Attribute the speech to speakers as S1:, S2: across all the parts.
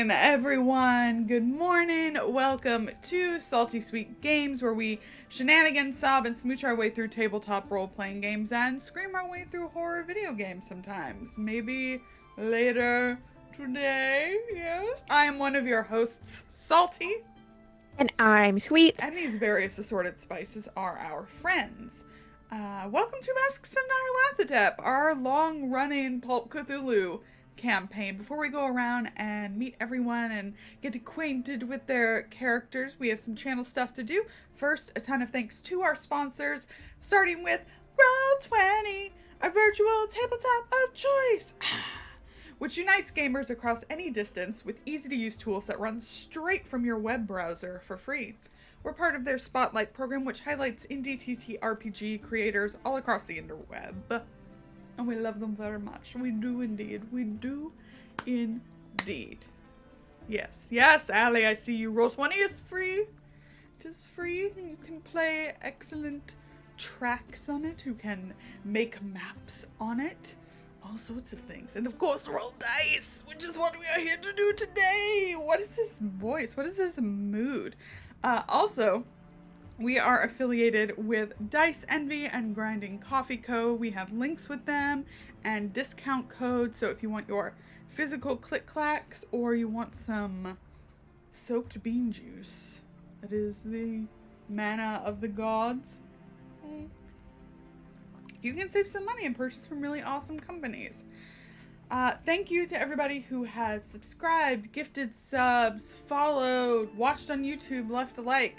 S1: morning, everyone. Good morning. Welcome to Salty Sweet Games, where we shenanigan, sob, and smooch our way through tabletop role-playing games and scream our way through horror video games sometimes. Maybe later today, yes? I am one of your hosts, Salty.
S2: And I'm Sweet.
S1: And these various assorted spices are our friends. Welcome to Masks of Nyarlathotep, our long-running Pulp Cthulhu campaign. Before we go around and meet everyone and get acquainted with their characters, we have some channel stuff to do. First, a ton of thanks to our sponsors, starting with Roll20, our virtual tabletop of choice, which unites gamers across any distance with easy-to-use tools that run straight from your web browser for free. We're part of their Spotlight program, which highlights indie TTRPG creators all across the interweb. And we love them very much. We do indeed. We do indeed. Yes. Yes, Allie, I see you. Roll20 is free. It is free. And you can play excellent tracks on it. You can make maps on it. All sorts of things. And of course, roll dice, which is what we are here to do today. What is this voice? What is this mood? Also, we are affiliated with Dice Envy and Grinding Coffee Co. We have links with them and discount codes. So if you want your physical click-clacks or you want some soaked bean juice, that is the manna of the gods, you can save some money and purchase from really awesome companies. Thank you to everybody who has subscribed, gifted subs, followed, watched on YouTube, left a like.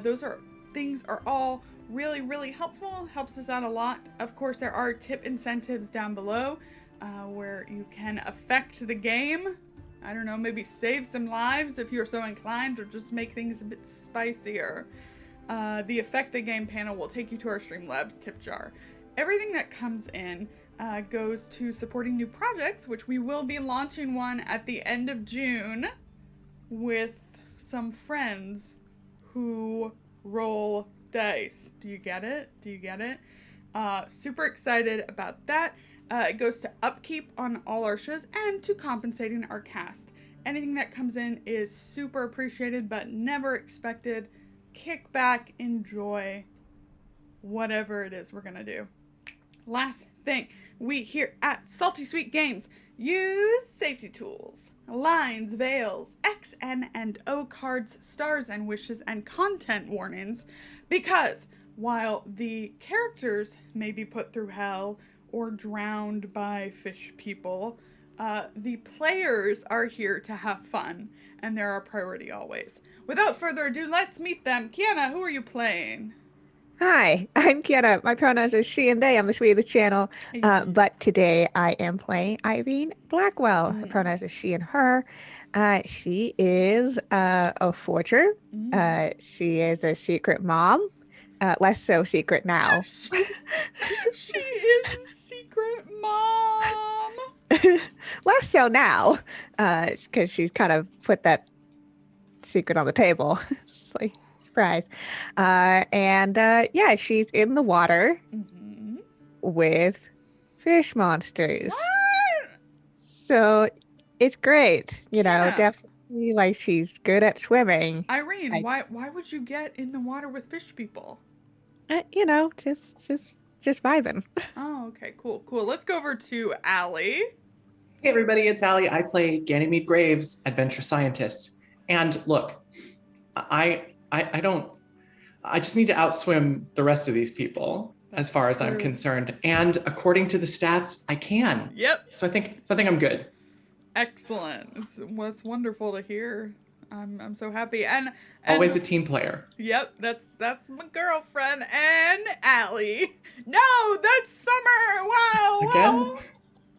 S1: Those things are all really helpful, helps us out a lot. Of course, there are tip incentives down below where you can affect the game. I don't know, maybe save some lives if you're so inclined, or just make things a bit spicier. The Affect the Game panel will take you to our Streamlabs tip jar. Everything that comes in goes to supporting new projects, which we will be launching one at the end of June with some friends who roll dice. Do you get it? Do you get it? Super excited about that. It goes to upkeep on all our shows and to compensating our cast. Anything that comes in is super appreciated, but never expected. Kick back, enjoy whatever it is we're gonna do. Last thing, we here at Salty Sweet Games use safety tools, lines, veils, X, N, and O cards, stars and wishes, and content warnings, because while the characters may be put through hell or drowned by fish people, the players are here to have fun, and they're our priority always. Without further ado, let's meet them. Kienna, who are you playing?
S2: Hi, I'm Kienna. My pronouns are she and they. I'm the Sweet of the channel. But today I am playing Irene Blackwell. Her pronouns are she and her. She is a forger. She is a secret mom. Less so secret now.
S1: She is a secret mom.
S2: Less so now. Because she kind of put that secret on the table. It's like, surprise. Yeah, she's in the water with fish monsters.
S1: What?
S2: So it's great. You know,
S1: Yeah.
S2: definitely like she's good at swimming.
S1: Irene, why would you get in the water with fish people?
S2: You know, just vibing.
S1: Oh, okay, cool. Let's go over to Allie.
S3: Hey everybody, it's Allie. I play Ganymede Graves, adventure scientist. And look, I just need to outswim the rest of these people as far as I'm concerned. And according to the stats, I can.
S1: Yep.
S3: So I think I'm good.
S1: Excellent. It was wonderful to hear. I'm so happy. And
S3: Always a team player.
S1: Yep, that's my girlfriend and Allie. No, that's Summer. Wow.
S3: Again?
S1: Wow.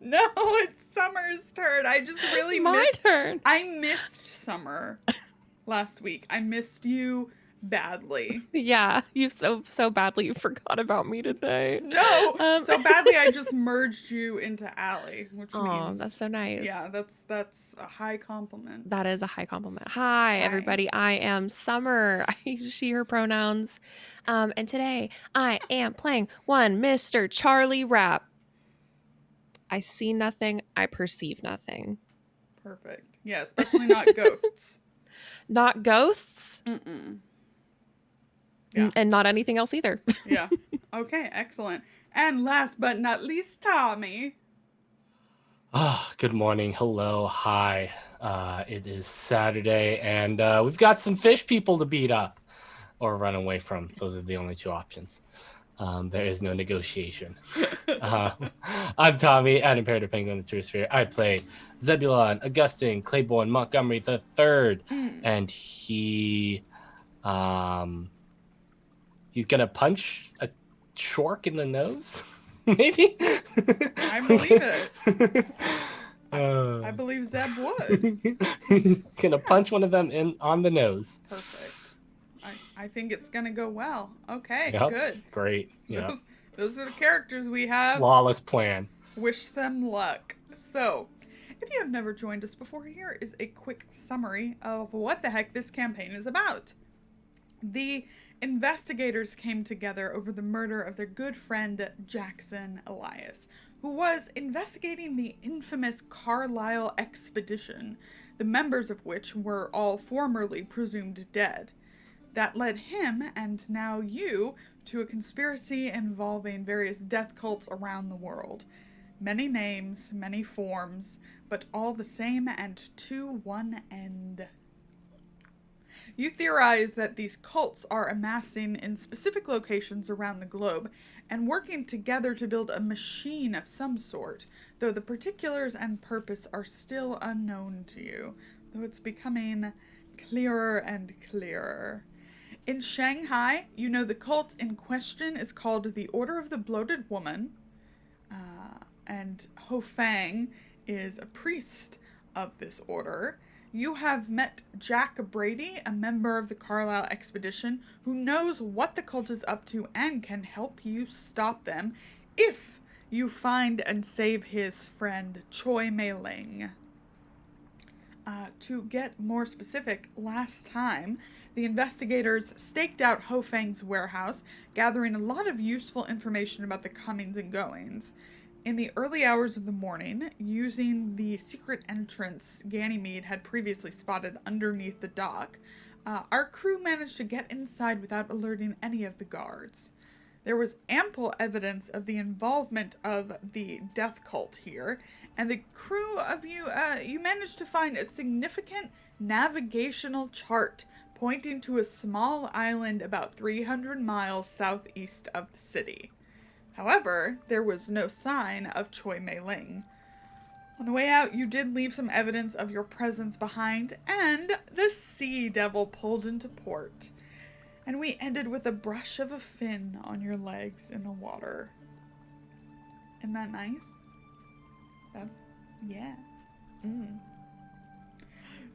S1: No, it's Summer's turn. I just really
S4: turn.
S1: I missed Summer last week. I missed you badly.
S4: Yeah, you so badly forgot about me today.
S1: No, so badly I just merged you into Allie, which means
S4: that's so nice.
S1: Yeah, that's a high compliment.
S4: That is a high compliment. Hi, everybody. I am Summer. I use she, her pronouns. And today I am playing one Mr. Charlie Rapp. I see nothing. I perceive nothing.
S1: Perfect. Yeah, especially not ghosts.
S4: Not ghosts.
S1: Mm-mm. Yeah.
S4: And not anything else either.
S1: Yeah. Okay, excellent. And last but not least, Tommy.
S5: Good morning. Hello. Hi. It is Saturday, and we've got some fish people to beat up or run away from. Those are the only two options. There is no negotiation. I'm Tommy, at Imperative Penguin the True Sphere. I play Zebulon Augustine Claiborne Montgomery III, and he's gonna punch a shark in the nose. Maybe.
S1: I believe it. I believe Zeb would.
S5: He's gonna punch one of them on the nose.
S1: Perfect. I think it's gonna go well. Okay,
S5: Yep.
S1: good.
S5: Great. Yeah.
S1: Those are the characters we have.
S5: Flawless plan.
S1: Wish them luck. So, if you have never joined us before, here is a quick summary of what the heck this campaign is about. The investigators came together over the murder of their good friend Jackson Elias, who was investigating the infamous Carlisle expedition, the members of which were all formerly presumed dead. That led him, and now you, to a conspiracy involving various death cults around the world. Many names, many forms, but all the same and to one end. You theorize that these cults are amassing in specific locations around the globe and working together to build a machine of some sort, though the particulars and purpose are still unknown to you, though it's becoming clearer and clearer. In Shanghai, you know the cult in question is called the Order of the Bloated Woman, and Ho Fang is a priest of this order. You have met Jack Brady, a member of the Carlisle expedition, who knows what the cult is up to and can help you stop them if you find and save his friend Choi Mei Ling. To get more specific, last time, the investigators staked out Ho Fang's warehouse, gathering a lot of useful information about the comings and goings. In the early hours of the morning, using the secret entrance Ganymede had previously spotted underneath the dock, our crew managed to get inside without alerting any of the guards. There was ample evidence of the involvement of the death cult here, and the crew of you managed to find a significant navigational chart pointing to a small island about 300 miles southeast of the city. However, there was no sign of Choi Mei Ling. On the way out, you did leave some evidence of your presence behind, and the Sea Devil pulled into port. And we ended with a brush of a fin on your legs in the water. Isn't that nice? Yeah.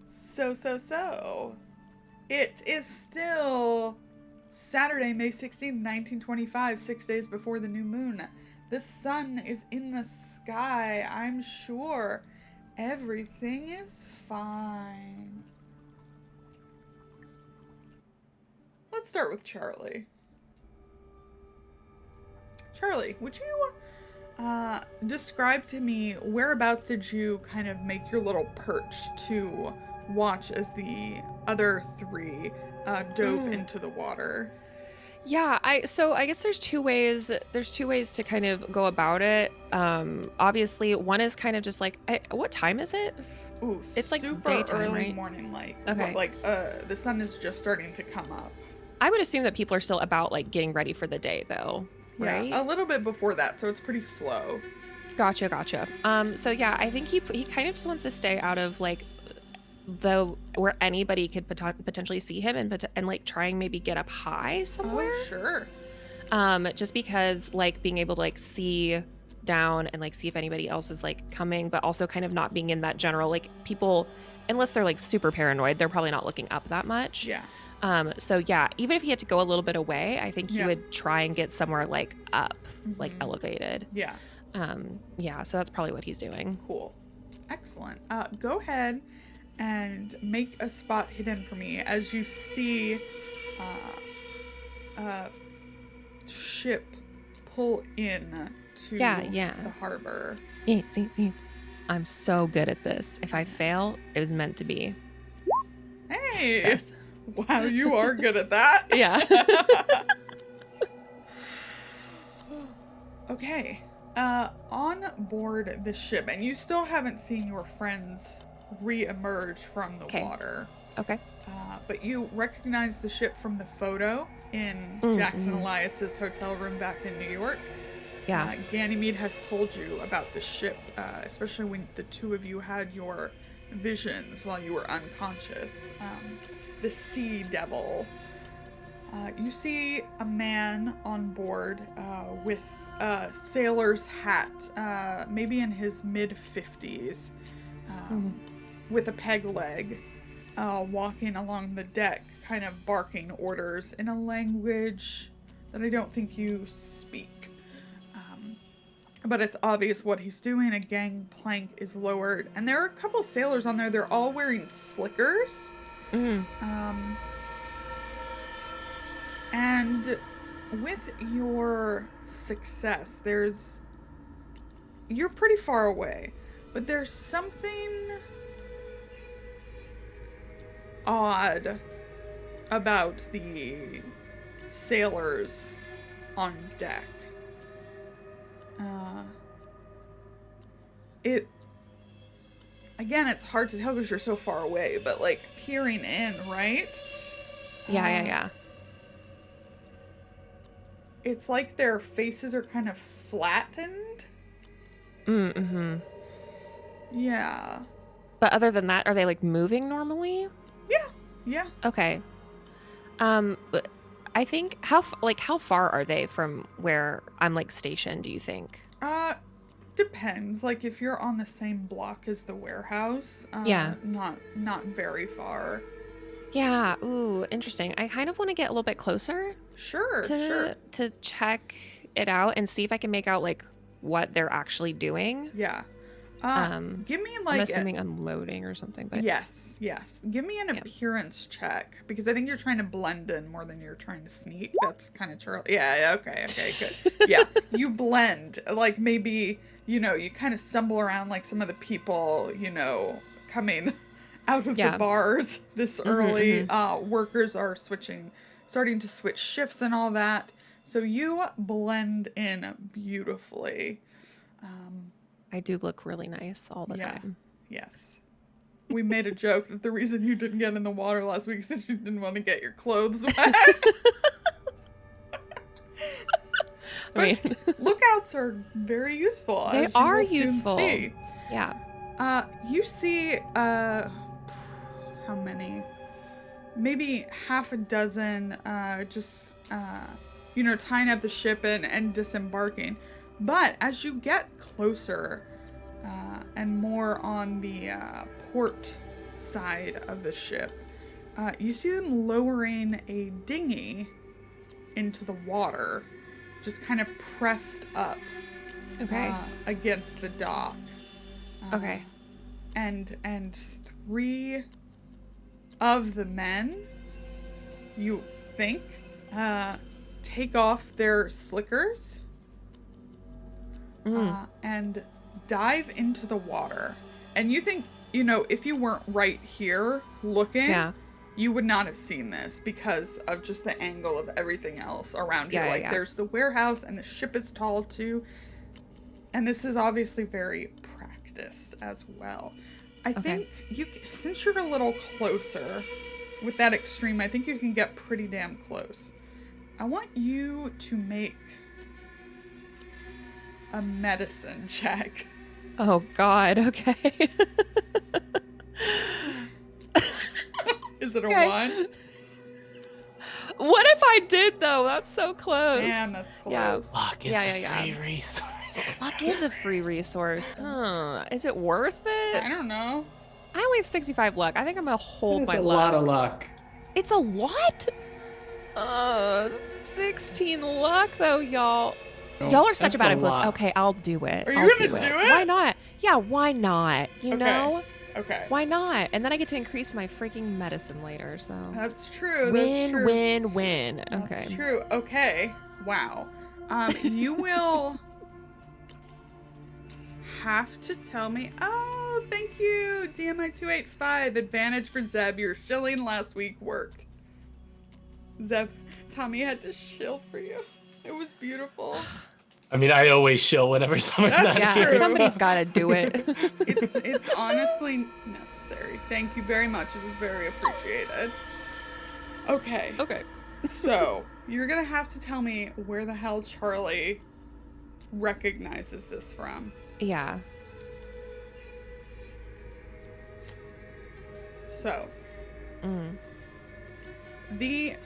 S1: So. It is still Saturday, May 16th, 1925, 6 days before the new moon. The sun is in the sky. I'm sure everything is fine. Let's start with Charlie. Charlie, would you describe to me whereabouts did you kind of make your little perch to watch as the other three dove into the water?
S4: Yeah, I guess there's two ways to kind of go about it. Obviously, one is kind of just like, what time is it?
S1: Ooh,
S4: it's like
S1: super
S4: daytime,
S1: early
S4: right?
S1: morning light.
S4: Okay.
S1: The sun is just starting to come up.
S4: I would assume that people are still about like getting ready for the day though, right?
S1: Yeah, a little bit before that, so it's pretty slow.
S4: Gotcha. So yeah, I think he kind of just wants to stay out of like where anybody could potentially see him and like try and maybe get up high somewhere.
S1: Oh, sure.
S4: Just because like being able to like see down and like see if anybody else is like coming, but also kind of not being in that general like people, unless they're like super paranoid, they're probably not looking up that much.
S1: Yeah.
S4: So yeah, even if he had to go a little bit away, I think he would try and get somewhere like up, like elevated.
S1: Yeah.
S4: Yeah, so that's probably what he's doing.
S1: Cool. Excellent. Go ahead and make a spot hidden for me as you see a ship pull in to
S4: Yeah.
S1: the harbor.
S4: Yeah, see. I'm so good at this. If I fail, it was meant to be.
S1: Hey.
S4: Success.
S1: Wow, you are good at that.
S4: Yeah.
S1: Okay. On board the ship, and you still haven't seen your friends re-emerge from the water.
S4: Okay.
S1: But you recognize the ship from the photo in Jackson Elias's hotel room back in New York.
S4: Yeah.
S1: Ganymede has told you about the ship, especially when the two of you had your visions while you were unconscious. The Sea Devil. You see a man on board with a sailor's hat, maybe in his mid-50s, with a peg leg, walking along the deck, kind of barking orders in a language that I don't think you speak. But it's obvious what he's doing. A gangplank is lowered, and there are a couple sailors on there. They're all wearing slickers. And with your success, you're pretty far away, but there's something odd about the sailors on deck. Again, it's hard to tell because you're so far away, but like peering in, right?
S4: Yeah.
S1: It's like their faces are kind of flattened. Yeah.
S4: But other than that, are they like moving normally?
S1: Yeah.
S4: Okay. But I think how far are they from where I'm like stationed, do you think?
S1: Depends. Like if you're on the same block as the warehouse, not very far.
S4: Yeah. Ooh, interesting. I kind of want to get a little bit closer.
S1: Sure.
S4: To check it out and see if I can make out like what they're actually doing.
S1: Yeah. Give me like
S4: I'm assuming unloading or something, but
S1: yes. Give me an appearance check because I think you're trying to blend in more than you're trying to sneak. That's kind of Charlie. Yeah. Okay. Good. Yeah. You blend. Like maybe you kind of stumble around like some of the people coming out of the bars this early. Workers are starting to switch shifts and all that. So you blend in beautifully.
S4: I do look really nice all the time.
S1: Yes. We made a joke that the reason you didn't get in the water last week is that you didn't want to get your clothes wet.
S4: I mean,
S1: lookouts are very useful.
S4: They
S1: as you
S4: are
S1: will soon
S4: useful.
S1: See.
S4: Yeah.
S1: You see, how many? Maybe half a dozen, just, tying up the ship and disembarking. But as you get closer, and more on the port side of the ship, you see them lowering a dinghy into the water, just kind of pressed up against the dock.
S4: Okay.
S1: And 3 of the men, you think, take off their slickers and dive into the water. And you think, if you weren't right here looking, you would not have seen this because of just the angle of everything else around you. There's the warehouse and the ship is tall too. And this is obviously very practiced as well. I think since you're a little closer with that extreme, I think you can get pretty damn close. I want you to make a medicine check.
S4: Oh God, okay.
S1: Is it a 1?
S4: What if I did though? That's so close.
S1: Damn, that's close.
S4: Yeah.
S5: Luck is a free resource.
S4: Luck is a free resource. Is it worth it?
S1: I don't know.
S4: I only have 65 luck. I think I'm gonna hold my luck.
S3: That's a lot of luck.
S4: It's a what? 16 luck though, y'all.
S3: No,
S4: Y'all are such a bad
S3: that's
S4: influence.
S3: lot.
S4: Okay, I'll do it.
S1: Are you
S4: I'll
S1: gonna do it?
S4: Why not? Yeah, why not? You know?
S1: Okay.
S4: Why not? And then I get to increase my freaking medicine later, so.
S1: That's true.
S4: Win. Okay.
S1: That's true. Okay. Wow. You will have to tell me. Oh, thank you, DMI285. Advantage for Zeb. Your shilling last week worked. Zeb, Tommy had to shill for you. It was beautiful.
S5: I mean, I always shill whenever someone's
S1: That's
S5: not
S1: true.
S5: here.
S4: Yeah, somebody's got to do it.
S1: It's honestly necessary. Thank you very much. It is very appreciated. Okay.
S4: Okay.
S1: So, you're going to have to tell me where the hell Charlie recognizes this from.
S4: Yeah.
S1: So, the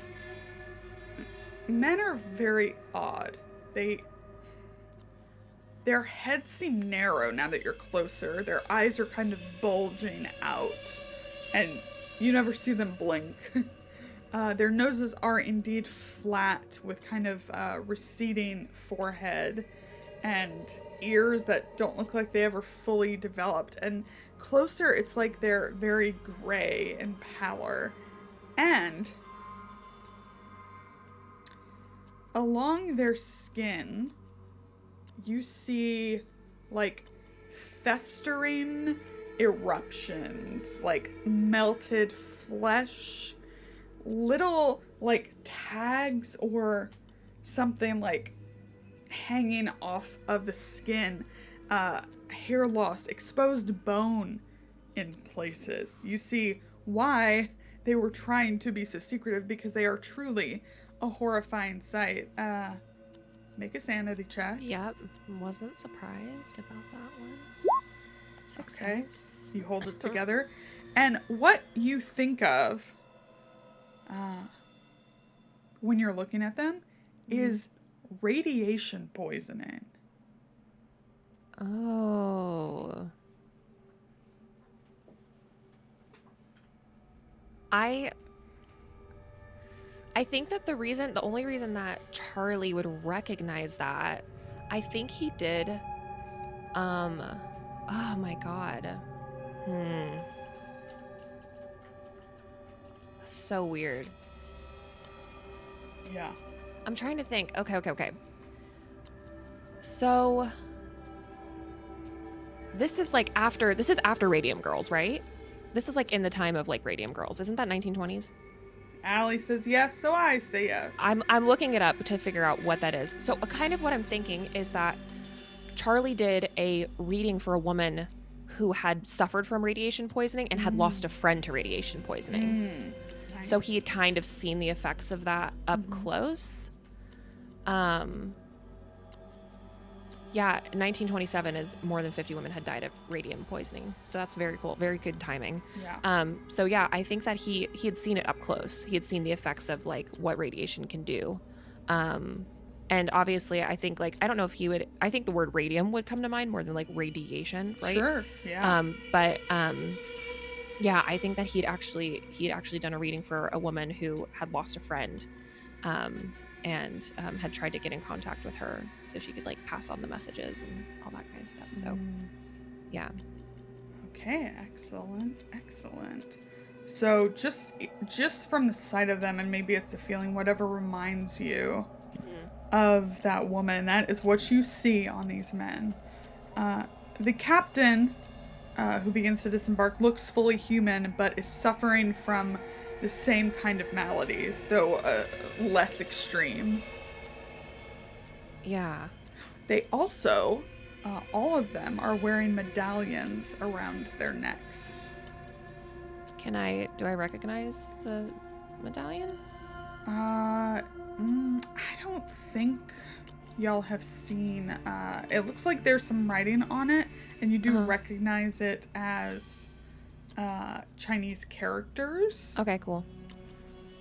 S1: men are very odd. Their heads seem narrow now that you're closer. Their eyes are kind of bulging out, and you never see them blink. Their noses are indeed flat with kind of receding forehead and ears that don't look like they ever fully developed. And closer, it's like they're very gray and pallor. And along their skin, you see like festering eruptions, like melted flesh, little like tags or something like hanging off of the skin, hair loss, exposed bone in places. You see why they were trying to be so secretive, because they are truly a horrifying sight. Make a sanity check.
S4: Yep. Wasn't surprised about that one. Success.
S1: Okay. You hold it together. And what you think of when you're looking at them is radiation poisoning.
S4: Oh. I think that the only reason that Charlie would recognize that, I think he did, oh my God. So weird.
S1: Yeah.
S4: I'm trying to think. Okay. So, this is after Radium Girls, right? This is like in the time of like Radium Girls. Isn't that 1920s?
S1: Allie says yes, so I say yes.
S4: I'm looking it up to figure out what that is. So kind of what I'm thinking is that Charlie did a reading for a woman who had suffered from radiation poisoning and had lost a friend to radiation poisoning.
S1: Nice.
S4: So he had kind of seen the effects of that up close. Yeah, 1927 is more than 50 women had died of radium poisoning. So that's very cool. Very good timing.
S1: Yeah.
S4: So yeah, I think that he had seen it up close. He had seen the effects of like what radiation can do. And obviously I think like, I don't know if I think the word radium would come to mind more than like radiation, right?
S1: Sure. Yeah.
S4: Yeah, I think that he'd actually done a reading for a woman who had lost a friend. And had tried to get in contact with her so she could like pass on the messages and all that kind of stuff. So, yeah.
S1: Okay, excellent. So just from the sight of them, and maybe it's a feeling, whatever reminds you of that woman, that is what you see on these men. The captain, who begins to disembark, looks fully human, but is suffering from the same kind of maladies, though less extreme.
S4: Yeah.
S1: They also, all of them are wearing medallions around their necks.
S4: Do I recognize the medallion?
S1: I don't think y'all have seen, it looks like there's some writing on it, and you do recognize it as Chinese characters.
S4: Okay, cool.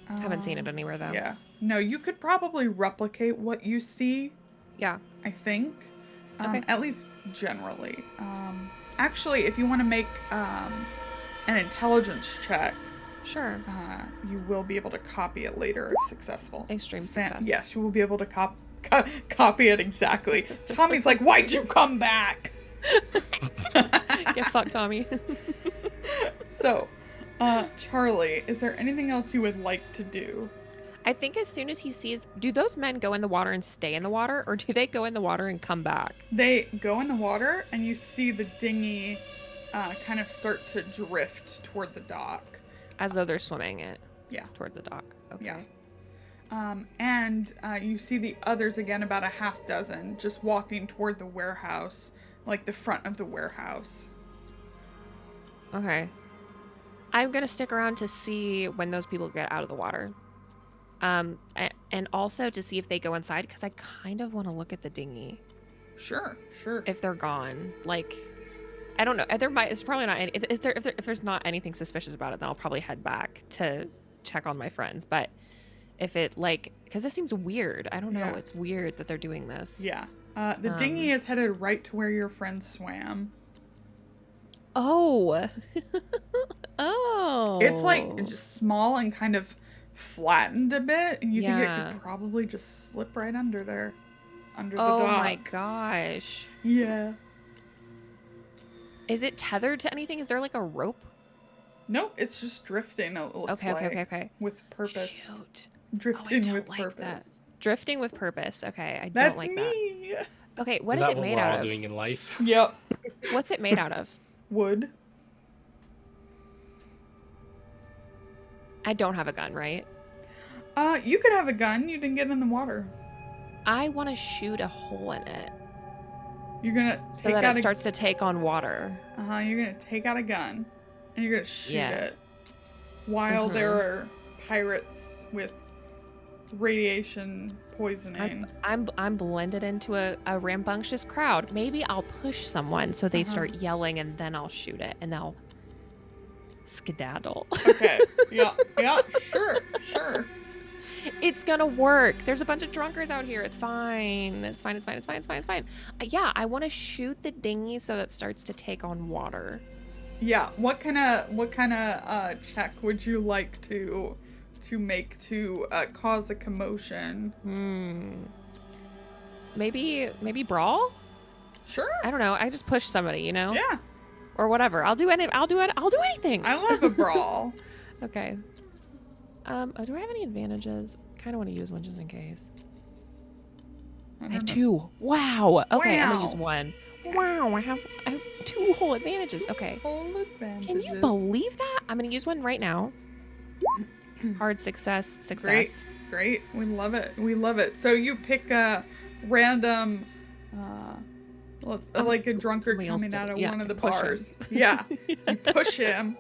S4: Haven't seen it anywhere though.
S1: Yeah. No, you could probably replicate what you see.
S4: Yeah.
S1: I think.
S4: Okay.
S1: At least generally. Actually, if you want to make an intelligence check,
S4: Sure.
S1: you will be able to copy it later if successful.
S4: Extreme success.
S1: Yes, you will be able to copy it exactly. Tommy's like, why'd you come back?
S4: Get fucked, Tommy.
S1: So, Charlie, is there anything else you would like to do?
S4: I think as soon as he sees, do those men go in the water and stay in the water, or do they go in the water and come back?
S1: They go in the water, and you see the dinghy kind of start to drift toward the dock.
S4: As though they're swimming it.
S1: Yeah.
S4: Toward the dock. Okay.
S1: Yeah. And you see the others again, about a half dozen, just walking toward the warehouse, like the front of the warehouse.
S4: Okay. I'm going to stick around to see when those people get out of the water. And also to see if they go inside, because I kind of want to look at the dinghy.
S1: Sure.
S4: If they're gone. Like, I don't know. It's probably not any, if there's not anything suspicious about it, then I'll probably head back to check on my friends. But if it, like, because this seems weird. I don't know.
S1: Yeah.
S4: It's weird that they're doing this.
S1: Yeah. The dinghy is headed right to where your friends swam.
S4: Oh. Oh.
S1: It's like just small and kind of flattened a bit, and you think it
S4: Yeah.
S1: could probably just slip right under there, under the
S4: Oh
S1: dock.
S4: my gosh.
S1: Yeah.
S4: Is it tethered to anything? Is there like a rope?
S1: Nope, it's just drifting. It looks like.
S4: Okay.
S1: With purpose.
S4: Shoot.
S1: Drifting
S4: don't
S1: with
S4: like
S1: purpose.
S4: that. Drifting with purpose. Okay, I
S1: That's
S4: don't like
S1: me.
S4: that. Okay, what
S5: Is
S4: is
S5: that
S4: it made
S5: we're
S4: out
S5: all
S4: of?
S5: doing in life?
S1: Yep.
S4: What's it made out of?
S1: Wood.
S4: I don't have a gun, right?
S1: You could have a gun. You didn't get in the water.
S4: I want to shoot a hole in it
S1: You're gonna
S4: so
S1: take
S4: that
S1: out
S4: it starts to take on water.
S1: You're gonna take out a gun, and you're gonna shoot
S4: Yeah.
S1: it, while there are pirates with radiation poisoning.
S4: I'm blended into a rambunctious crowd. Maybe I'll push someone so they start yelling, and then I'll shoot it, and they'll skedaddle.
S1: Okay. Yeah. Sure.
S4: It's gonna work. There's a bunch of drunkards out here. It's fine. It's fine. Yeah, I want to shoot the dinghy so that it starts to take on water.
S1: Yeah. What kind of check would you like to make to cause a commotion?
S4: Maybe brawl?
S1: Sure.
S4: I don't know. I just push somebody, you know?
S1: Yeah.
S4: Or whatever. I'll do anything.
S1: I love a brawl.
S4: Okay. Do I have any advantages? Kind of want to use one just in case. I have two. Wow. Okay, I'm gonna use one. Wow, I have 2 whole advantages. Okay.
S1: Whole advantages.
S4: Can you believe that? I'm gonna use one right now. Hard success.
S1: Great. We love it. So you pick a random, like a drunkard
S4: somebody else
S1: coming
S4: did
S1: out
S4: it.
S1: of
S4: Yeah,
S1: one of the
S4: push him.
S1: bars. Yeah. You push him,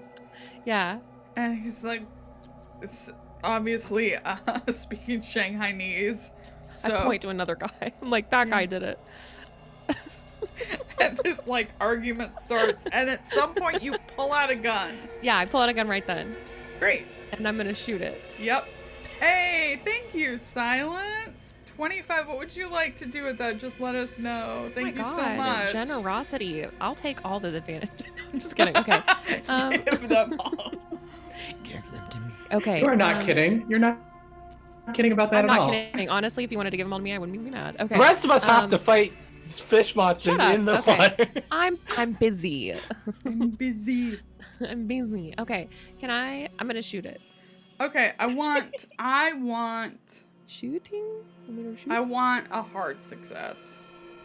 S4: Yeah.
S1: and he's like, it's obviously speaking Shanghainese. So
S4: I point to another guy. I'm like, that guy did it.
S1: and this like argument starts, and at some point you pull out a gun.
S4: Yeah, I pull out a gun right then.
S1: Great.
S4: And I'm gonna shoot it.
S1: Yep. Hey, thank you, Silence. 25. What would you like to do with that? Just let us know. Thank you so much.
S4: Generosity. I'll take all the advantage. I'm just kidding. Okay.
S1: Give them all.
S4: Give them to me. Okay.
S3: You are not kidding. You're not kidding about that
S4: I'm
S3: at
S4: not
S3: all.
S4: kidding. Honestly, if you wanted to give them all to me, I wouldn't be mad. Okay.
S5: The rest of us have to fight fish monsters
S4: shut up.
S5: in the
S4: Okay.
S5: water.
S4: I'm busy.
S1: I'm busy.
S4: I'm busy. Okay. I'm gonna shoot it.
S1: Okay, I want
S4: Shooting?
S1: I want a hard success.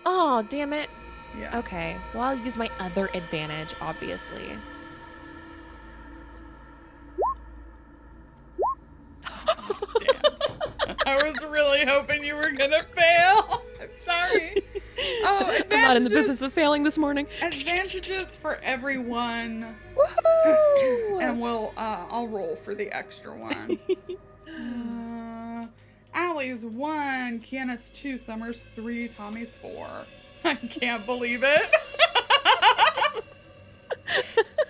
S4: Oh, damn it.
S1: Yeah.
S4: Okay. Well, I'll use my other advantage, obviously.
S1: Damn. I was really hoping you were gonna fail. I'm sorry. Oh, advantages.
S4: I'm not in the business of failing this morning.
S1: Advantages for everyone.
S4: Woohoo!
S1: And I'll roll for the extra one. Allie's 1, Kienna's 2, Summer's 3, Tommy's 4. I can't believe it.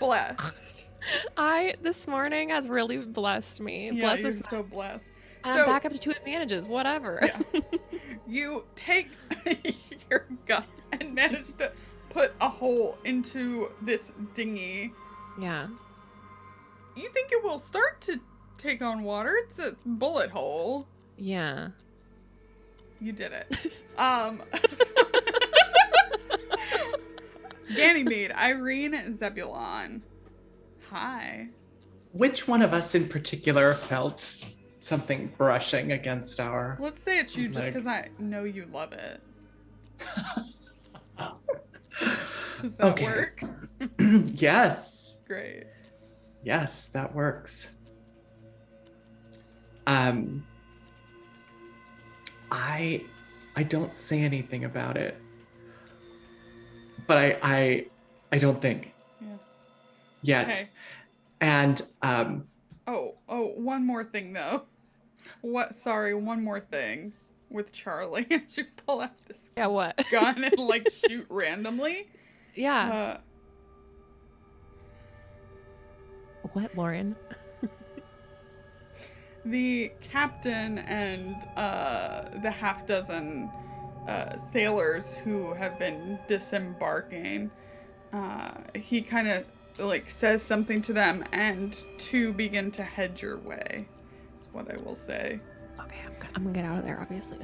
S1: Blessed.
S4: This morning has really blessed me.
S1: Yeah,
S4: Bless
S1: you're
S4: us.
S1: so blessed.
S4: I'm back up to 2 advantages. Whatever.
S1: Yeah. You take your gun and manage to put a hole into this dinghy.
S4: Yeah.
S1: You think it will start to take on water? It's a bullet hole.
S4: Yeah.
S1: You did it. Ganymede, Irene, Zebulon. Hi.
S3: Which one of us in particular felt something brushing against our.
S1: Let's say it's you just
S3: Like-
S1: because I know you love it. Does that
S3: Okay.
S1: work?
S3: Yes.
S1: Great.
S3: Yes, that works. I don't say anything about it. But I don't think
S1: Yeah.
S3: yet.
S1: Okay.
S3: And
S1: Oh, one more thing though. One more thing with Charlie. As you pull out this
S4: Yeah, what?
S1: gun and like shoot randomly.
S4: Yeah. What, Lauren?
S1: The captain and the half dozen sailors who have been disembarking, he kind of like says something to them and to begin to head your way. That's what I will say.
S4: Okay, I'm gonna get out of there, obviously.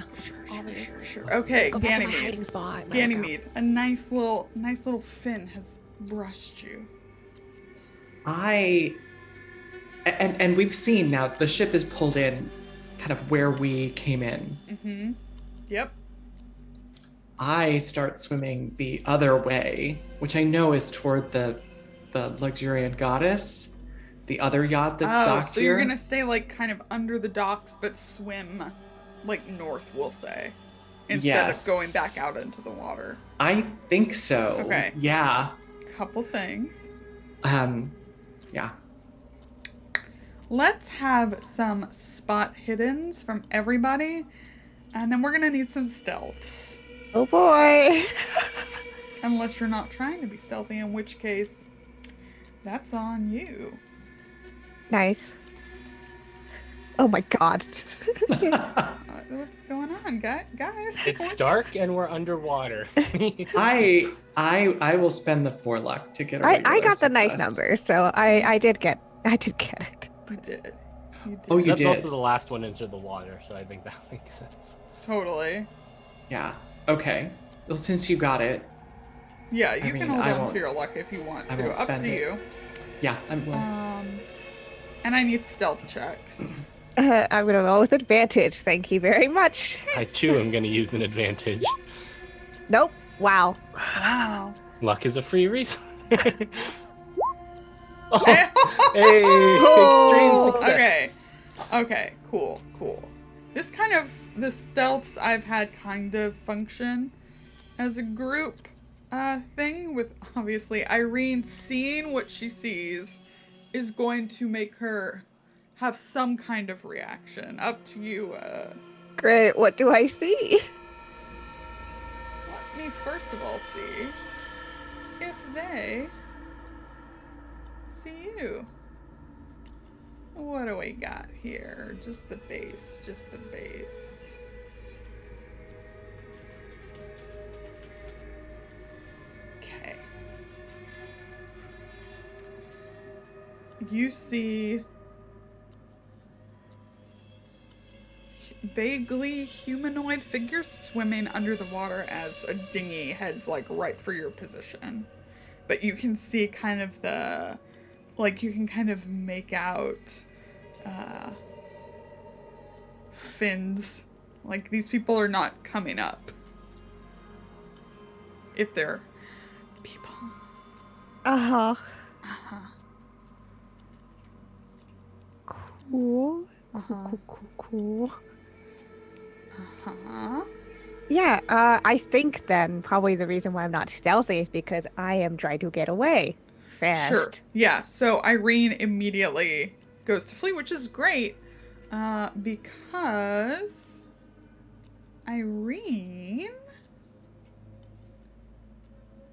S1: Sure. Okay,
S4: Go back to my
S1: Ganymede.
S4: hiding spot.
S1: Ganymede, a nice little fin has brushed you.
S3: And we've seen now the ship is pulled in kind of where we came in.
S1: Mm-hmm. Yep.
S3: I start swimming the other way, which I know is toward the luxuriant goddess, the other yacht that's docked
S1: so
S3: here.
S1: you're gonna stay like kind of under the docks but swim like north, we'll say, instead of going back out into the water.
S3: I think so.
S1: Okay.
S3: Yeah.
S1: Couple things.
S3: Yeah.
S1: Let's have some spot hiddens from everybody, and then we're gonna need some stealths.
S2: Oh boy.
S1: Unless you're not trying to be stealthy, in which case, that's on you.
S2: Nice. Oh my god.
S1: What's going on, guys?
S5: It's dark and we're underwater.
S3: I will spend the 4 luck to get a
S2: I
S3: regular
S2: got the nice
S3: success.
S2: number, so I did get it.
S1: You did.
S3: Oh, you
S5: That's
S3: did.
S5: also the last one into the water, so I think that makes sense.
S1: Totally.
S3: Yeah. Okay. Well, since you got it,
S1: Yeah, you
S3: I
S1: can
S3: mean,
S1: hold
S3: I
S1: on
S3: won't-
S1: to your luck if you want
S3: I
S1: to.
S3: won't
S1: Up
S3: spend
S1: to
S3: it.
S1: you.
S3: yeah, I'm willing.
S1: And I need stealth checks.
S2: I'm gonna roll with advantage. Thank you very much.
S5: I too am going to use an advantage.
S2: Nope. Wow.
S1: Wow.
S5: Luck is a free resource. Oh, hey, extreme success.
S1: Okay, cool. The stealths I've had kind of function as a group thing, with obviously Irene seeing what she sees is going to make her have some kind of reaction. Up to you.
S2: Great. What do I see?
S1: Let me first of all see if they see you. What do we got here? Just the base. Okay. You see vaguely humanoid figures swimming under the water as a dinghy heads like right for your position. But you can see kind of you can kind of make out fins. Like, these people are not coming up. If they're people.
S2: Uh-huh.
S1: Uh-huh.
S2: Cool.
S1: Uh-huh.
S2: Cool.
S1: Uh-huh.
S2: Yeah, I think then probably the reason why I'm not stealthy is because I am trying to get away fast.
S1: Sure. Yeah, so Irene immediately goes to flee, which is great, because Irene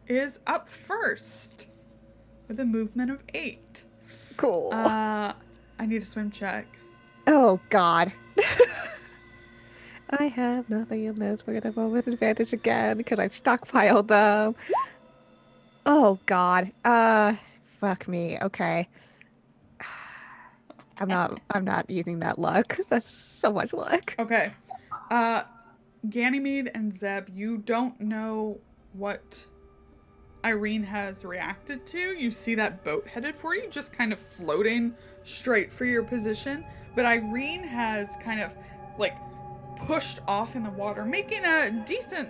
S1: is up first with a movement of 8.
S2: Cool.
S1: I need a swim check.
S2: Oh, God. I have nothing in this. We're gonna roll with advantage again because I've stockpiled them. Oh, God. Fuck me. Okay. I'm not using that luck. That's so much luck.
S1: Okay. Ganymede and Zeb, you don't know what Irene has reacted to. You see that boat headed for you, just kind of floating straight for your position. But Irene has kind of like pushed off in the water, making a decent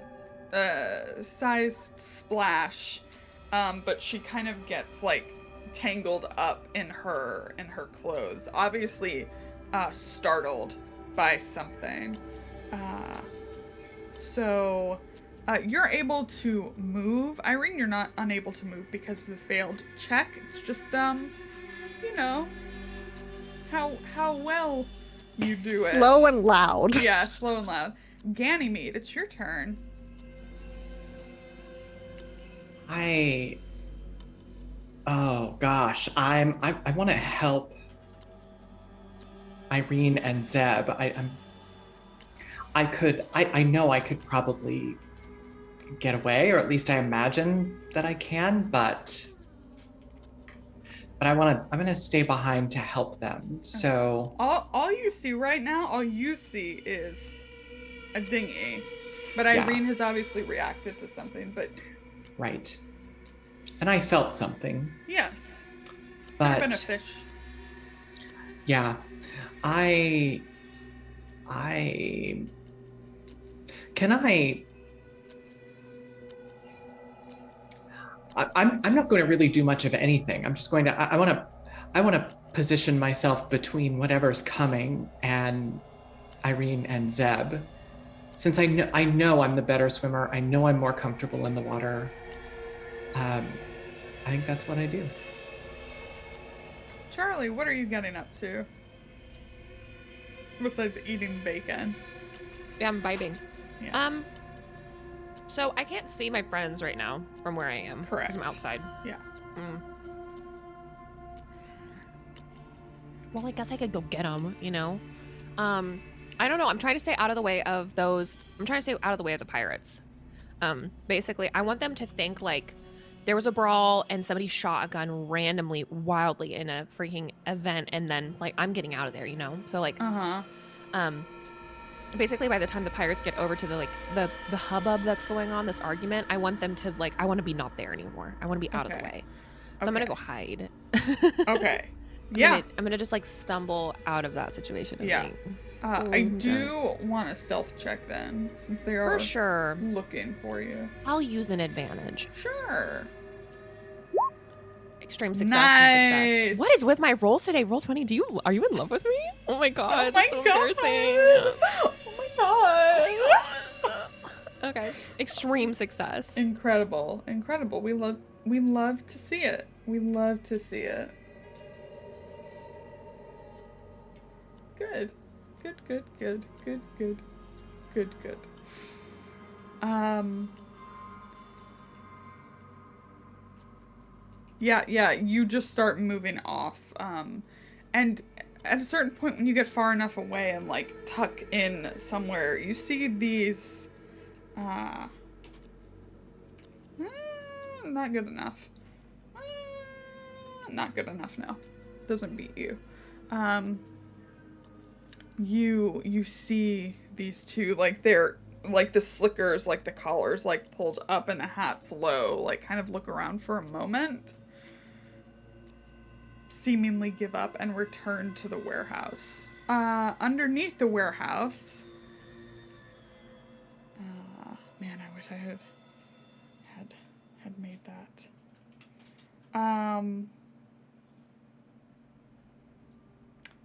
S1: sized splash. But she kind of gets like tangled up in her clothes, obviously startled by something. So you're able to move. Irene, you're not unable to move because of the failed check. It's just you know, how well you do it.
S2: Slow and loud.
S1: Yeah, slow and loud. Ganymede, it's your turn.
S3: Oh gosh, I want to help Irene and Zeb. I know I could probably get away, or at least I imagine that I can, but I'm gonna stay behind to help them. So
S1: all you see right now, is a dinghy. But Irene has obviously reacted to something, but
S3: right. And I felt something.
S1: Yes.
S3: But
S1: Could have been a fish.
S3: Yeah. I'm not going to really do much of anything. I'm just going to I want to position myself between whatever's coming and Irene and Zeb. Since I know I'm the better swimmer, I know I'm more comfortable in the water. I think that's what I do.
S1: Charlie, what are you getting up to? Besides eating bacon.
S4: Yeah, I'm vibing.
S1: Yeah.
S4: So I can't see my friends right now from where I am.
S1: Correct.
S4: 'Cause I'm outside.
S1: Yeah.
S4: Well, I guess I could go get them, you know? I don't know. I'm trying to stay out of the way of those. I'm trying to stay out of the way of the pirates. Basically, I want them to think like there was a brawl and somebody shot a gun randomly, wildly in a freaking event, and then like I'm getting out of there, you know? So like, basically by the time the pirates get over to the hubbub that's going on, this argument, I want them to like, I want to be not there anymore. I want to be out of the way. So I'm gonna go hide.
S1: Okay. Yeah.
S4: I'm gonna just like stumble out of that situation.
S1: Yeah. I do want a stealth check then, since they are
S4: for sure
S1: looking for you.
S4: I'll use an advantage.
S1: Sure.
S4: Extreme success. And success. What is with my rolls today? Roll 20. Are you in love with me? Oh my god.
S1: Oh my
S4: so
S1: god.
S4: embarrassing.
S1: Oh my god.
S4: Okay. Extreme success.
S1: Incredible. Incredible. We love to see it. We love to see it. Good. Good. Yeah, you just start moving off. And at a certain point when you get far enough away and like tuck in somewhere, you see these not good enough. Not good enough, no. Doesn't beat you. You see these two, like they're like the slickers, like the collars like pulled up and the hat's low, like kind of look around for a moment, seemingly give up and return to the warehouse. Underneath the warehouse, man, I wish I had made that.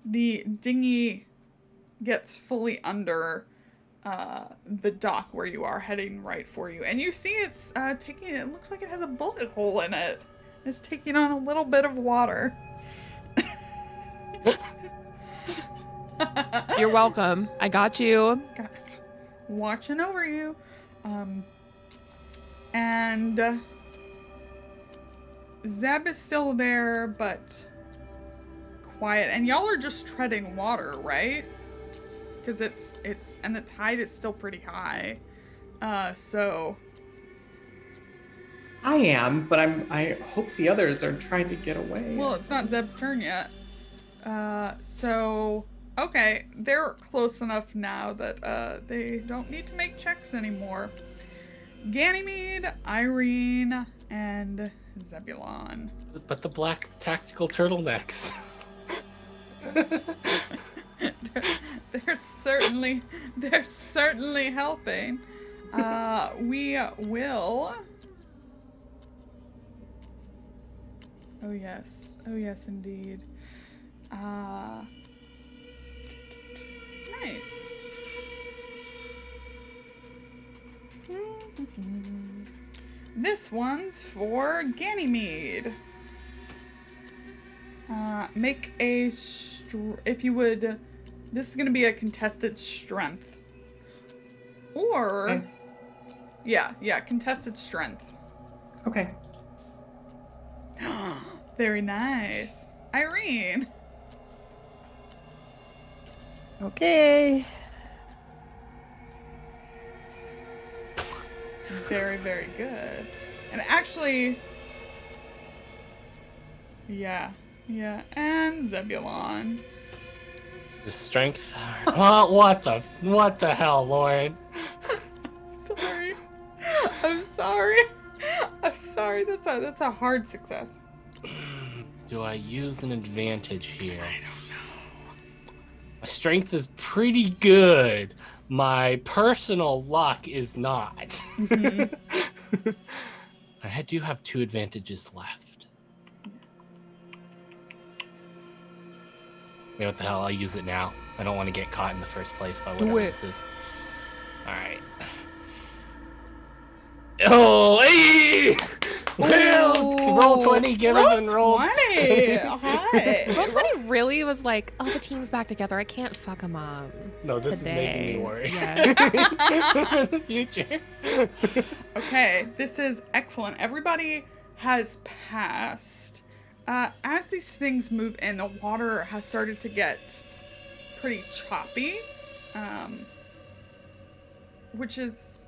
S1: The dinghy gets fully under the dock where you are, heading right for you, and you see it's it looks like it has a bullet hole in it. It's taking on a little bit of water.
S4: You're welcome. I got you.
S1: Guys, watching over you. And Zeb is still there, but quiet. And y'all are just treading water, right? Because it's and the tide is still pretty high. So
S3: I am, but I hope the others are trying to get away.
S1: well, it's not Zeb's turn yet. So okay, they're close enough now that they don't need to make checks anymore. Ganymede, Irene, and Zebulon.
S5: But the black tactical turtlenecks.
S1: they're certainly helping. We will. Oh yes indeed. Nice. This one's for Ganymede. Make a if you would. This is going to be a contested strength. Or
S3: Okay.
S1: yeah, contested strength.
S3: Okay.
S1: Very nice. Irene.
S2: Okay.
S1: Very, very good. And actually, yeah. And Zebulon.
S5: The strength. Well, what the hell, Lauren?
S1: Sorry. I'm sorry. That's a hard success.
S5: Do I use an advantage here? I don't know. My strength is pretty good. My personal luck is not.
S1: Mm-hmm.
S5: I do have 2 advantages left. Wait, what the hell? I'll use it now. I don't want to get caught in the first place by whatever this is. Alright. Oh, hey! Well, roll 20, give him and roll
S1: 20. Hi.
S4: Roll 20 really was like, oh, the team's back together. I can't fuck them up.
S5: No, this is making me
S4: today.
S5: worry.
S4: Yeah.
S5: For the future.
S1: Okay, this is excellent. Everybody has passed. As these things move in, the water has started to get pretty choppy, which is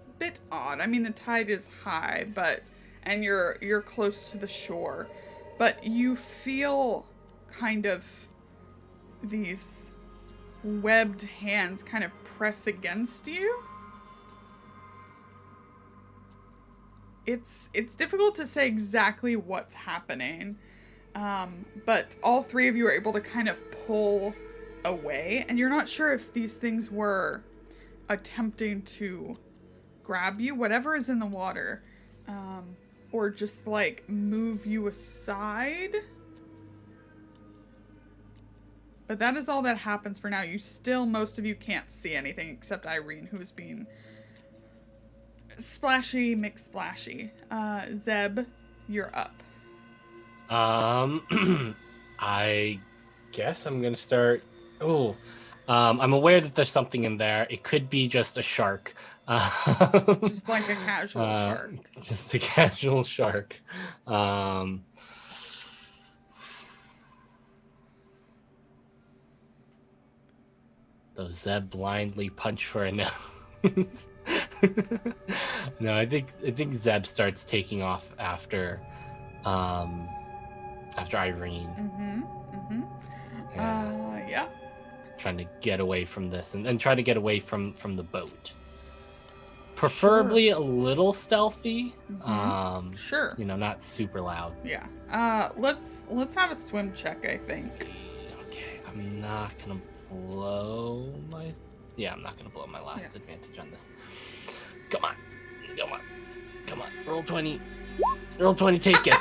S1: a bit odd. I mean, the tide is high, and you're close to the shore, but you feel kind of these webbed hands kind of press against you. It's difficult to say exactly what's happening, but all 3 of you are able to kind of pull away, and you're not sure if these things were attempting to grab you, whatever is in the water, or just like move you aside. But that is all that happens for now. Most of you can't see anything except Irene, who is being splashy McSplashy. Zeb, you're up.
S5: I guess I'm gonna start. I'm aware that there's something in there. It could be just a shark.
S1: Just like a casual shark.
S5: Just a casual shark. Does Zeb blindly punch for a nose? No, I think Zeb starts taking off after Irene.
S1: Yeah.
S5: Trying to get away from this and try to get away from the boat. Preferably a little stealthy.
S1: Sure.
S5: Not super loud.
S1: Yeah. Let's have a swim check, I think.
S5: Okay, I'm not gonna blow my last advantage on this. Come on. Roll 20. Roll 20, take it.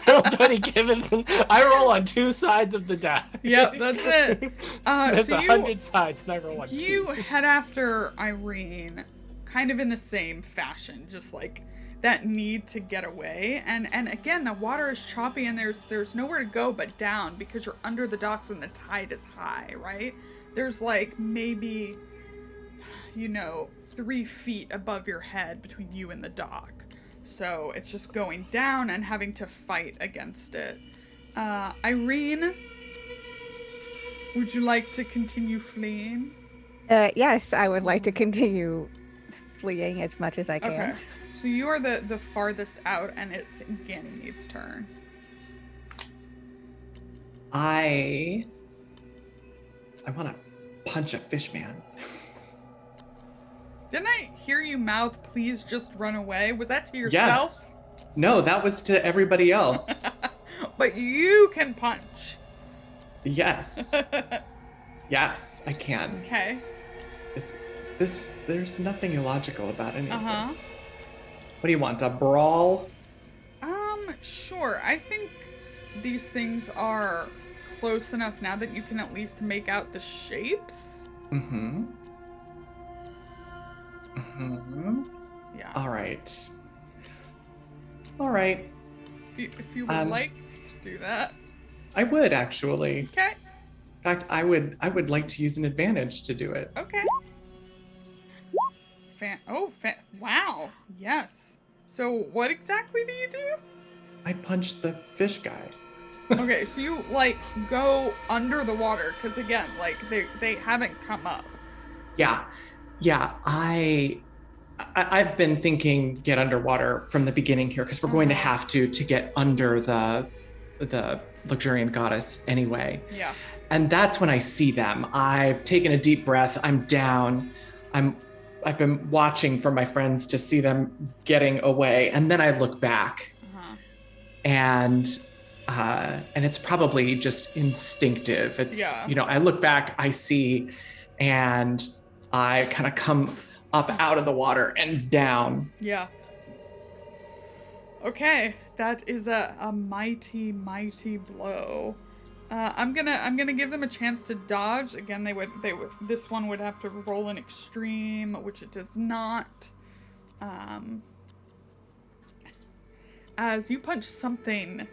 S5: Roll 20, give it. I roll on 2 sides of the die.
S1: Yep, that's it.
S5: That's
S1: So
S5: 100 sides, and I roll on 2.
S1: You head after Irene, kind of in the same fashion, just like that need to get away. And again, the water is choppy, and there's nowhere to go but down because you're under the docks and the tide is high, right? There's like maybe, 3 feet above your head between you and the dock. So it's just going down and having to fight against it. Irene, would you like to continue fleeing?
S2: Yes, I would like to continue fleeing as much as I can.
S1: Okay. So you are the farthest out, and it's Ganymede's turn.
S3: I want to punch a fish man.
S1: Didn't I hear you mouth, please just run away? Was that to yourself?
S3: Yes. No, that was to everybody else.
S1: But you can punch.
S3: Yes. Yes, I can.
S1: Okay.
S3: There's nothing illogical about any of
S1: Uh-huh.
S3: this. What do you want, a brawl?
S1: Sure. I think these things are close enough now that you can at least make out the shapes.
S3: Mm-hmm. Mm-hmm.
S1: Yeah.
S3: All right. All right.
S1: If you would like to do that.
S3: I would actually.
S1: Okay.
S3: In fact, I would like to use an advantage to do it.
S1: Okay. Wow. Yes. So what exactly do you do?
S3: I punched the fish guy.
S1: Okay, so you like go under the water because again, like they haven't come up.
S3: Yeah. I've been thinking get underwater from the beginning here because we're going to have to get under the luxuriant goddess anyway.
S1: Yeah.
S3: And that's when I see them. I've taken a deep breath. I'm down. I've been watching for my friends to see them getting away, and then I look back, and it's probably just instinctive. It's I look back, I see, and I kind of come up out of the water and down.
S1: Yeah. Okay, that is a mighty blow. I'm gonna give them a chance to dodge. Again, they would this one would have to roll an extreme, which it does not. As you punch something,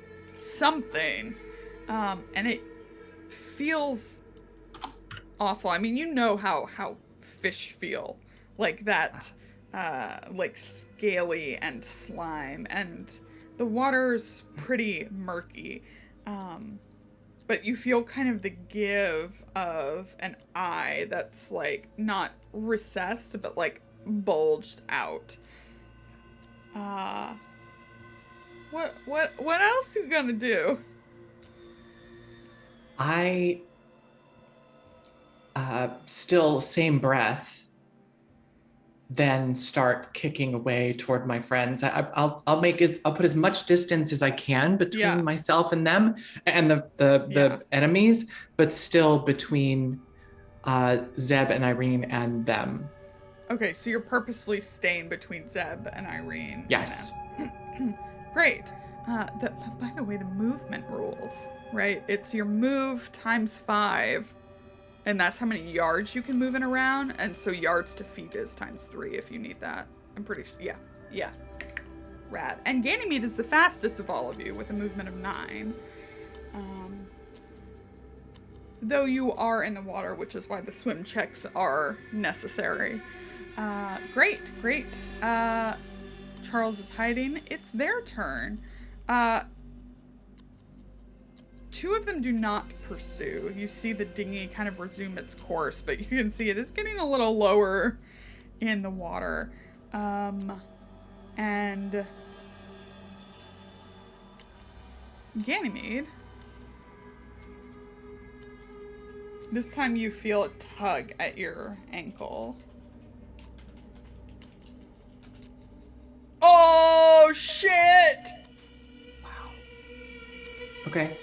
S1: and it feels awful. I mean, you know how fish feel, like that, like scaly and slime, and the water's pretty murky. But you feel kind of the give of an eye that's like not recessed, but like bulged out. What else you gonna do?
S3: I still same breath, then start kicking away toward my friends. I'll put as much distance as I can between myself and them and the enemies, but still between Zeb and Irene and them.
S1: Okay, so you're purposefully staying between Zeb and Irene.
S3: Yes.
S1: Great. By the way, the movement rules, right? It's your move times 5. And that's how many yards you can move in around. And so yards to feet is times 3 if you need that. I'm pretty sure. Yeah. Rad. And Ganymede is the fastest of all of you with a movement of 9. Though you are in the water, which is why the swim checks are necessary. Great. Charles is hiding. It's their turn. 2 of them do not pursue. You see the dinghy kind of resume its course, but you can see it is getting a little lower in the water. And Ganymede, this time you feel a tug at your ankle. Oh, shit!
S3: Wow. Okay.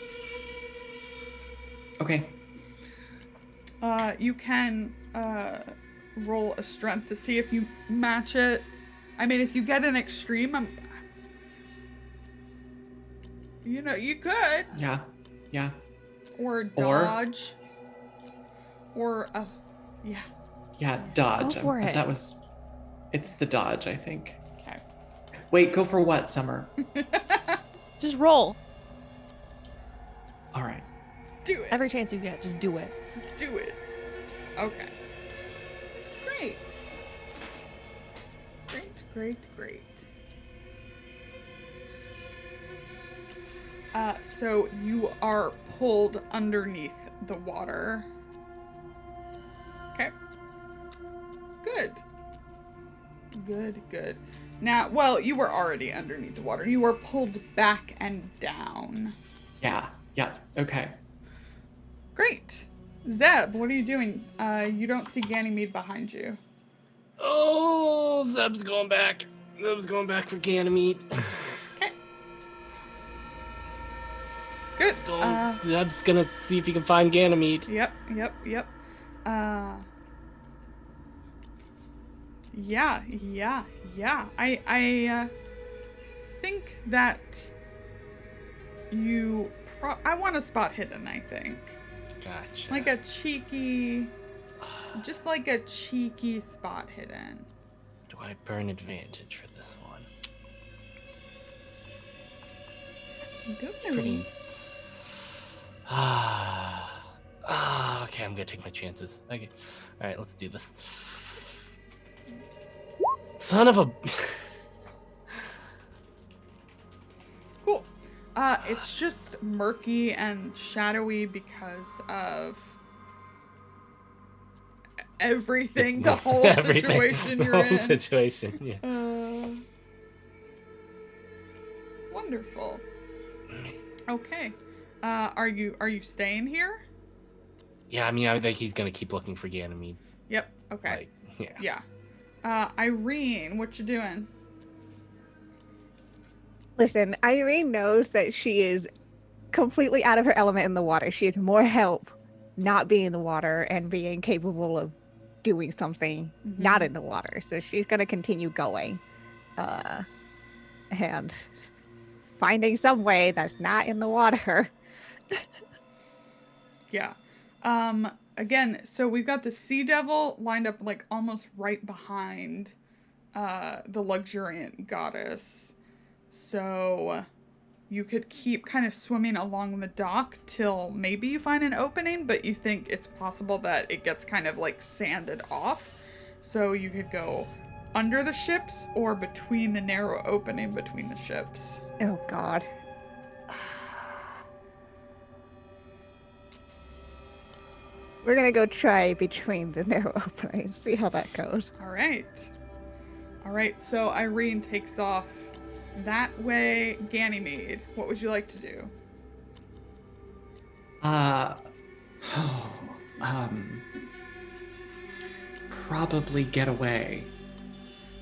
S1: You can roll a strength to see if you match it. I mean, if you get an extreme, you could.
S3: Yeah.
S1: Or dodge.
S3: Yeah, dodge.
S4: Go for it.
S3: It's the dodge, I think.
S1: Okay.
S3: Wait, go for what, Summer?
S4: Just roll.
S3: All right.
S1: Do it.
S4: Every chance you get, just do it.
S1: Just do it. Okay. Great. So you are pulled underneath the water. Okay. Good. Now, well, you were already underneath the water. You were pulled back and down.
S3: Yeah. Okay.
S1: Great. Zeb, what are you doing? You don't see Ganymede behind you.
S5: Oh, Zeb's going back. Zeb's going back for Ganymede.
S1: Okay. Good.
S5: Zeb's gonna see if he can find Ganymede.
S1: Yep. Yeah. I think that you I want a spot hidden, I think.
S5: Gotcha.
S1: Like a cheeky, just like a cheeky spot hidden.
S5: Do I burn advantage for this one? It's pretty... okay, I'm gonna take my chances. Okay. Alright, let's do this. Son of a...
S1: Cool. It's just murky and shadowy because of everything, the whole situation
S5: the
S1: you're
S5: whole
S1: in.
S5: Situation, yeah.
S1: Wonderful. Okay. Are you staying here?
S5: Yeah, I mean, I think he's gonna keep looking for Ganymede.
S1: Yep. Okay.
S5: Like,
S1: Yeah. Irene, what you doing?
S2: Listen, Irene knows that she is completely out of her element in the water. She has more help not being in the water and being capable of doing something not in the water. So she's going to continue going and finding some way that's not in the water.
S1: Yeah. Again, so we've got the Sea Devil lined up like almost right behind the Luxuriant Goddess. So you could keep kind of swimming along the dock till maybe you find an opening, but you think it's possible that it gets kind of like sanded off. So you could go under the ships or between the narrow opening between the ships.
S2: Oh, God. We're going to go try between the narrow openings, see how that goes.
S1: All right, so Irene takes off that way. Ganymede, what would you like to do?
S3: Probably get away.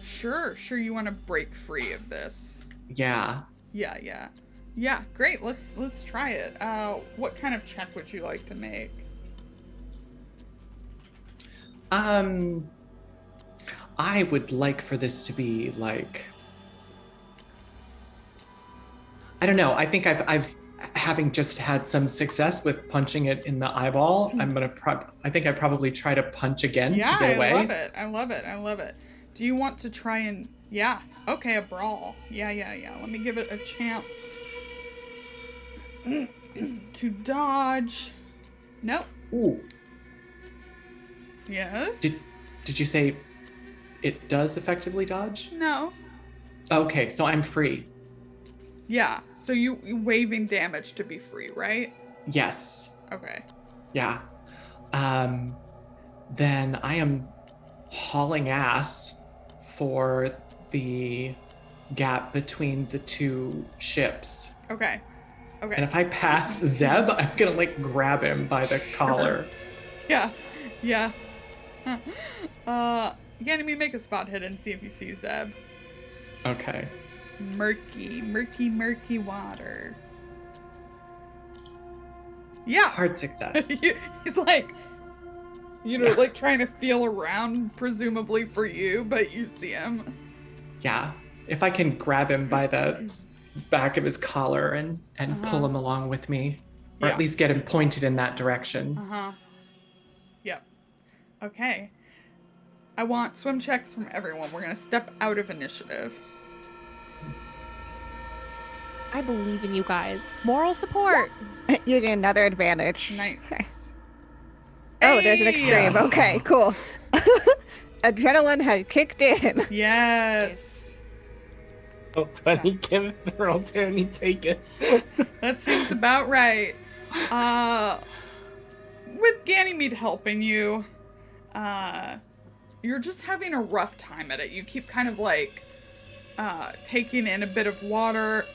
S1: Sure, you want to break free of this.
S3: Yeah.
S1: Yeah, great, let's try it. What kind of check would you like to make?
S3: I would like for this to be like, I don't know. I think I've having just had some success with punching it in the eyeball. I think I'd probably try to punch again to get away.
S1: I love it. Do you want to try and, okay, a brawl. Yeah. Let me give it a chance to dodge. Nope.
S3: Ooh.
S1: Yes?
S3: Did you say it does effectively dodge?
S1: No.
S3: Okay, so I'm free.
S1: Yeah, so you waiving damage to be free, right?
S3: Yes.
S1: Okay.
S3: Yeah. Then I am hauling ass for the gap between the two ships.
S1: Okay.
S3: And if I pass Zeb, I'm gonna like grab him by the collar.
S1: Yeah. Ganymede, make a spot hit and see if you see Zeb.
S3: Okay.
S1: Murky water. Yeah.
S3: Hard success.
S1: He's like, like trying to feel around, presumably for you, but you see him.
S3: Yeah. If I can grab him by the back of his collar and pull him along with me, or at least get him pointed in that direction.
S1: Yep. Okay. I want swim checks from everyone. We're gonna step out of initiative.
S4: I believe in you guys. Moral support.
S2: You get another advantage.
S1: Nice.
S2: Oh, there's an extreme. Okay, cool. Adrenaline had kicked in.
S1: Yes.
S5: Roll 20, give it the roll 20, take it.
S1: That seems about right. With Ganymede helping you, you're just having a rough time at it. You keep kind of like taking in a bit of water.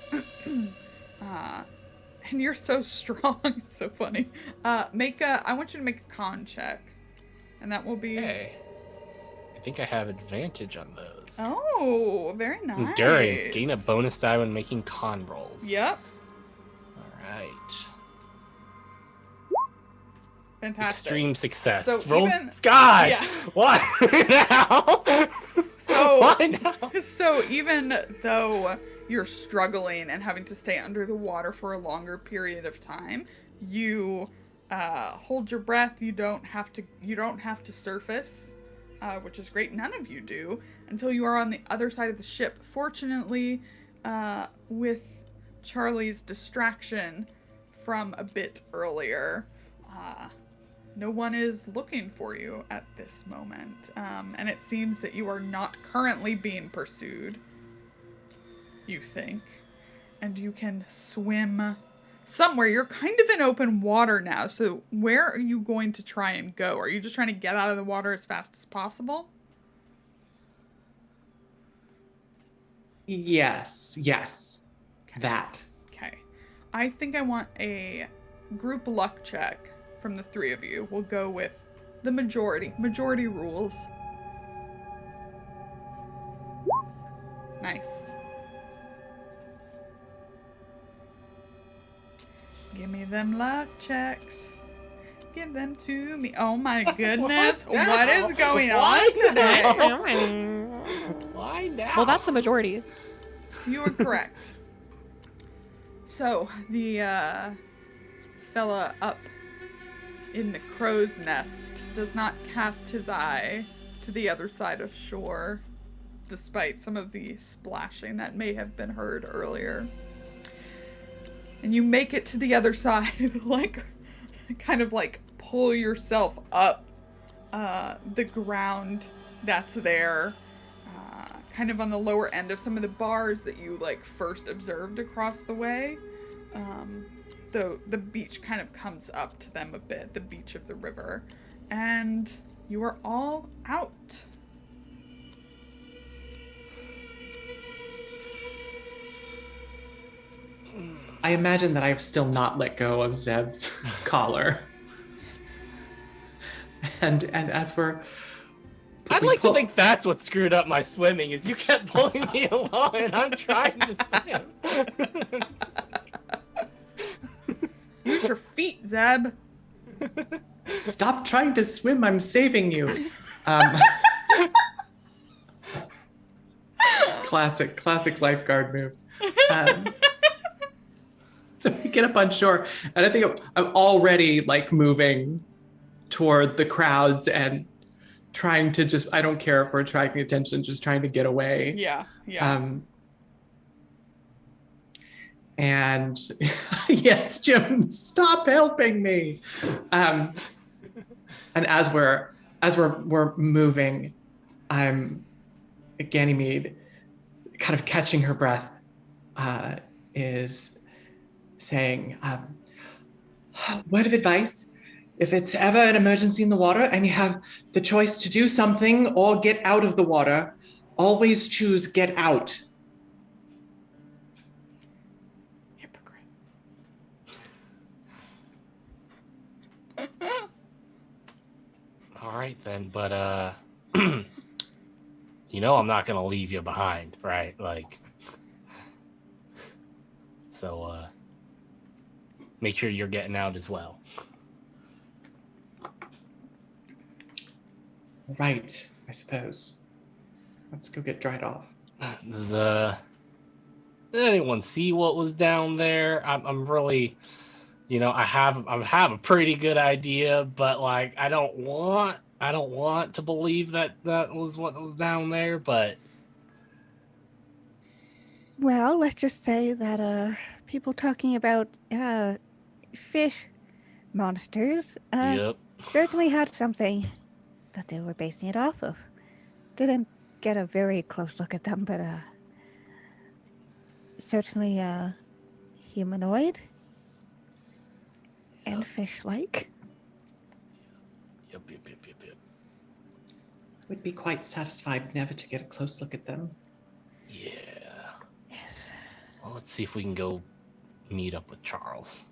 S1: And you're so strong. It's so funny. I want you to make a con check. And that will be...
S5: Okay. think I have advantage on those.
S1: Oh, very nice.
S5: Endurance. Gain a bonus die when making con rolls.
S1: Yep.
S5: All right.
S1: Fantastic.
S5: Extreme success.
S1: So
S5: Roll.
S1: even-
S5: God.
S1: Yeah.
S5: Why now?
S1: So,
S5: Why now?
S1: so even though you're struggling and having to stay under the water for a longer period of time, you hold your breath. You don't have to surface, which is great. None of you do until you are on the other side of the ship. Fortunately, with Charlie's distraction from a bit earlier, no one is looking for you at this moment. And it seems that you are not currently being pursued, you think. And you can swim somewhere. You're kind of in open water now. So where are you going to try and go? Are you just trying to get out of the water as fast as possible?
S3: Yes. That.
S1: Okay. I think I want a group luck check from the three of you. We'll go with the majority. Majority rules. Nice. Give me them luck checks. Give them to me. Oh my goodness. What is going on today?
S5: Why now?
S4: Well, that's the majority.
S1: You are correct. So, the fella up in the crow's nest does not cast his eye to the other side of shore, despite some of the splashing that may have been heard earlier. And you make it to the other side, kind of pull yourself up the ground that's there, kind of on the lower end of some of the bars that you first observed across the way. The beach kind of comes up to them a bit, the beach of the river, and you are all out.
S3: I imagine that I've still not let go of Zeb's collar. And as we're...
S5: I'd like to think that's what screwed up my swimming, is you kept pulling me along and I'm trying to swim.
S1: Use your feet, Zeb.
S3: Stop trying to swim, I'm saving you. Classic lifeguard move. So we get up on shore, and I think I'm already moving toward the crowds and trying to just, I don't care if we're attracting attention, just trying to get away.
S1: Yeah.
S3: And yes, Jim, stop helping me. And as we're moving, Ganymede, kind of catching her breath, is saying, word of advice, if it's ever an emergency in the water and you have the choice to do something or get out of the water, always choose get out.
S1: Hypocrite.
S5: All right then, but I'm not gonna leave you behind, right? So make sure you're getting out as well.
S3: Right, I suppose. Let's go get dried off.
S5: Does anyone see what was down there? I'm really, I have a pretty good idea, but I don't want to believe that was what was down there, but
S2: Well, let's just say that people talking about fish monsters
S5: yep.
S2: certainly had something that they were basing it off of. Didn't get a very close look at them, but certainly humanoid and fish-like.
S5: Yep.
S3: Would be quite satisfied never to get a close look at them.
S5: Yeah.
S2: Yes.
S5: Well, let's see if we can go meet up with Charles.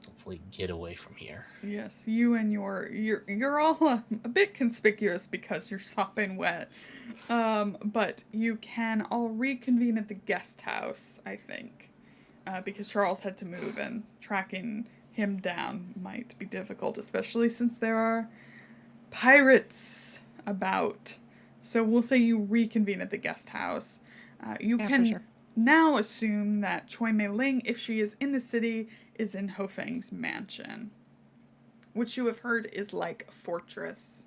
S5: hopefully get away from here.
S1: Yes, you and you're all a bit conspicuous because you're sopping wet. But you can all reconvene at the guest house, I think. Because Charles had to move and tracking him down might be difficult, especially since there are pirates about. So we'll say you reconvene at the guest house. You
S4: Yeah,
S1: can
S4: for sure.
S1: now assume that Choi Mei Ling, if she is in the city, is in Ho Feng's mansion, which you have heard is like a fortress.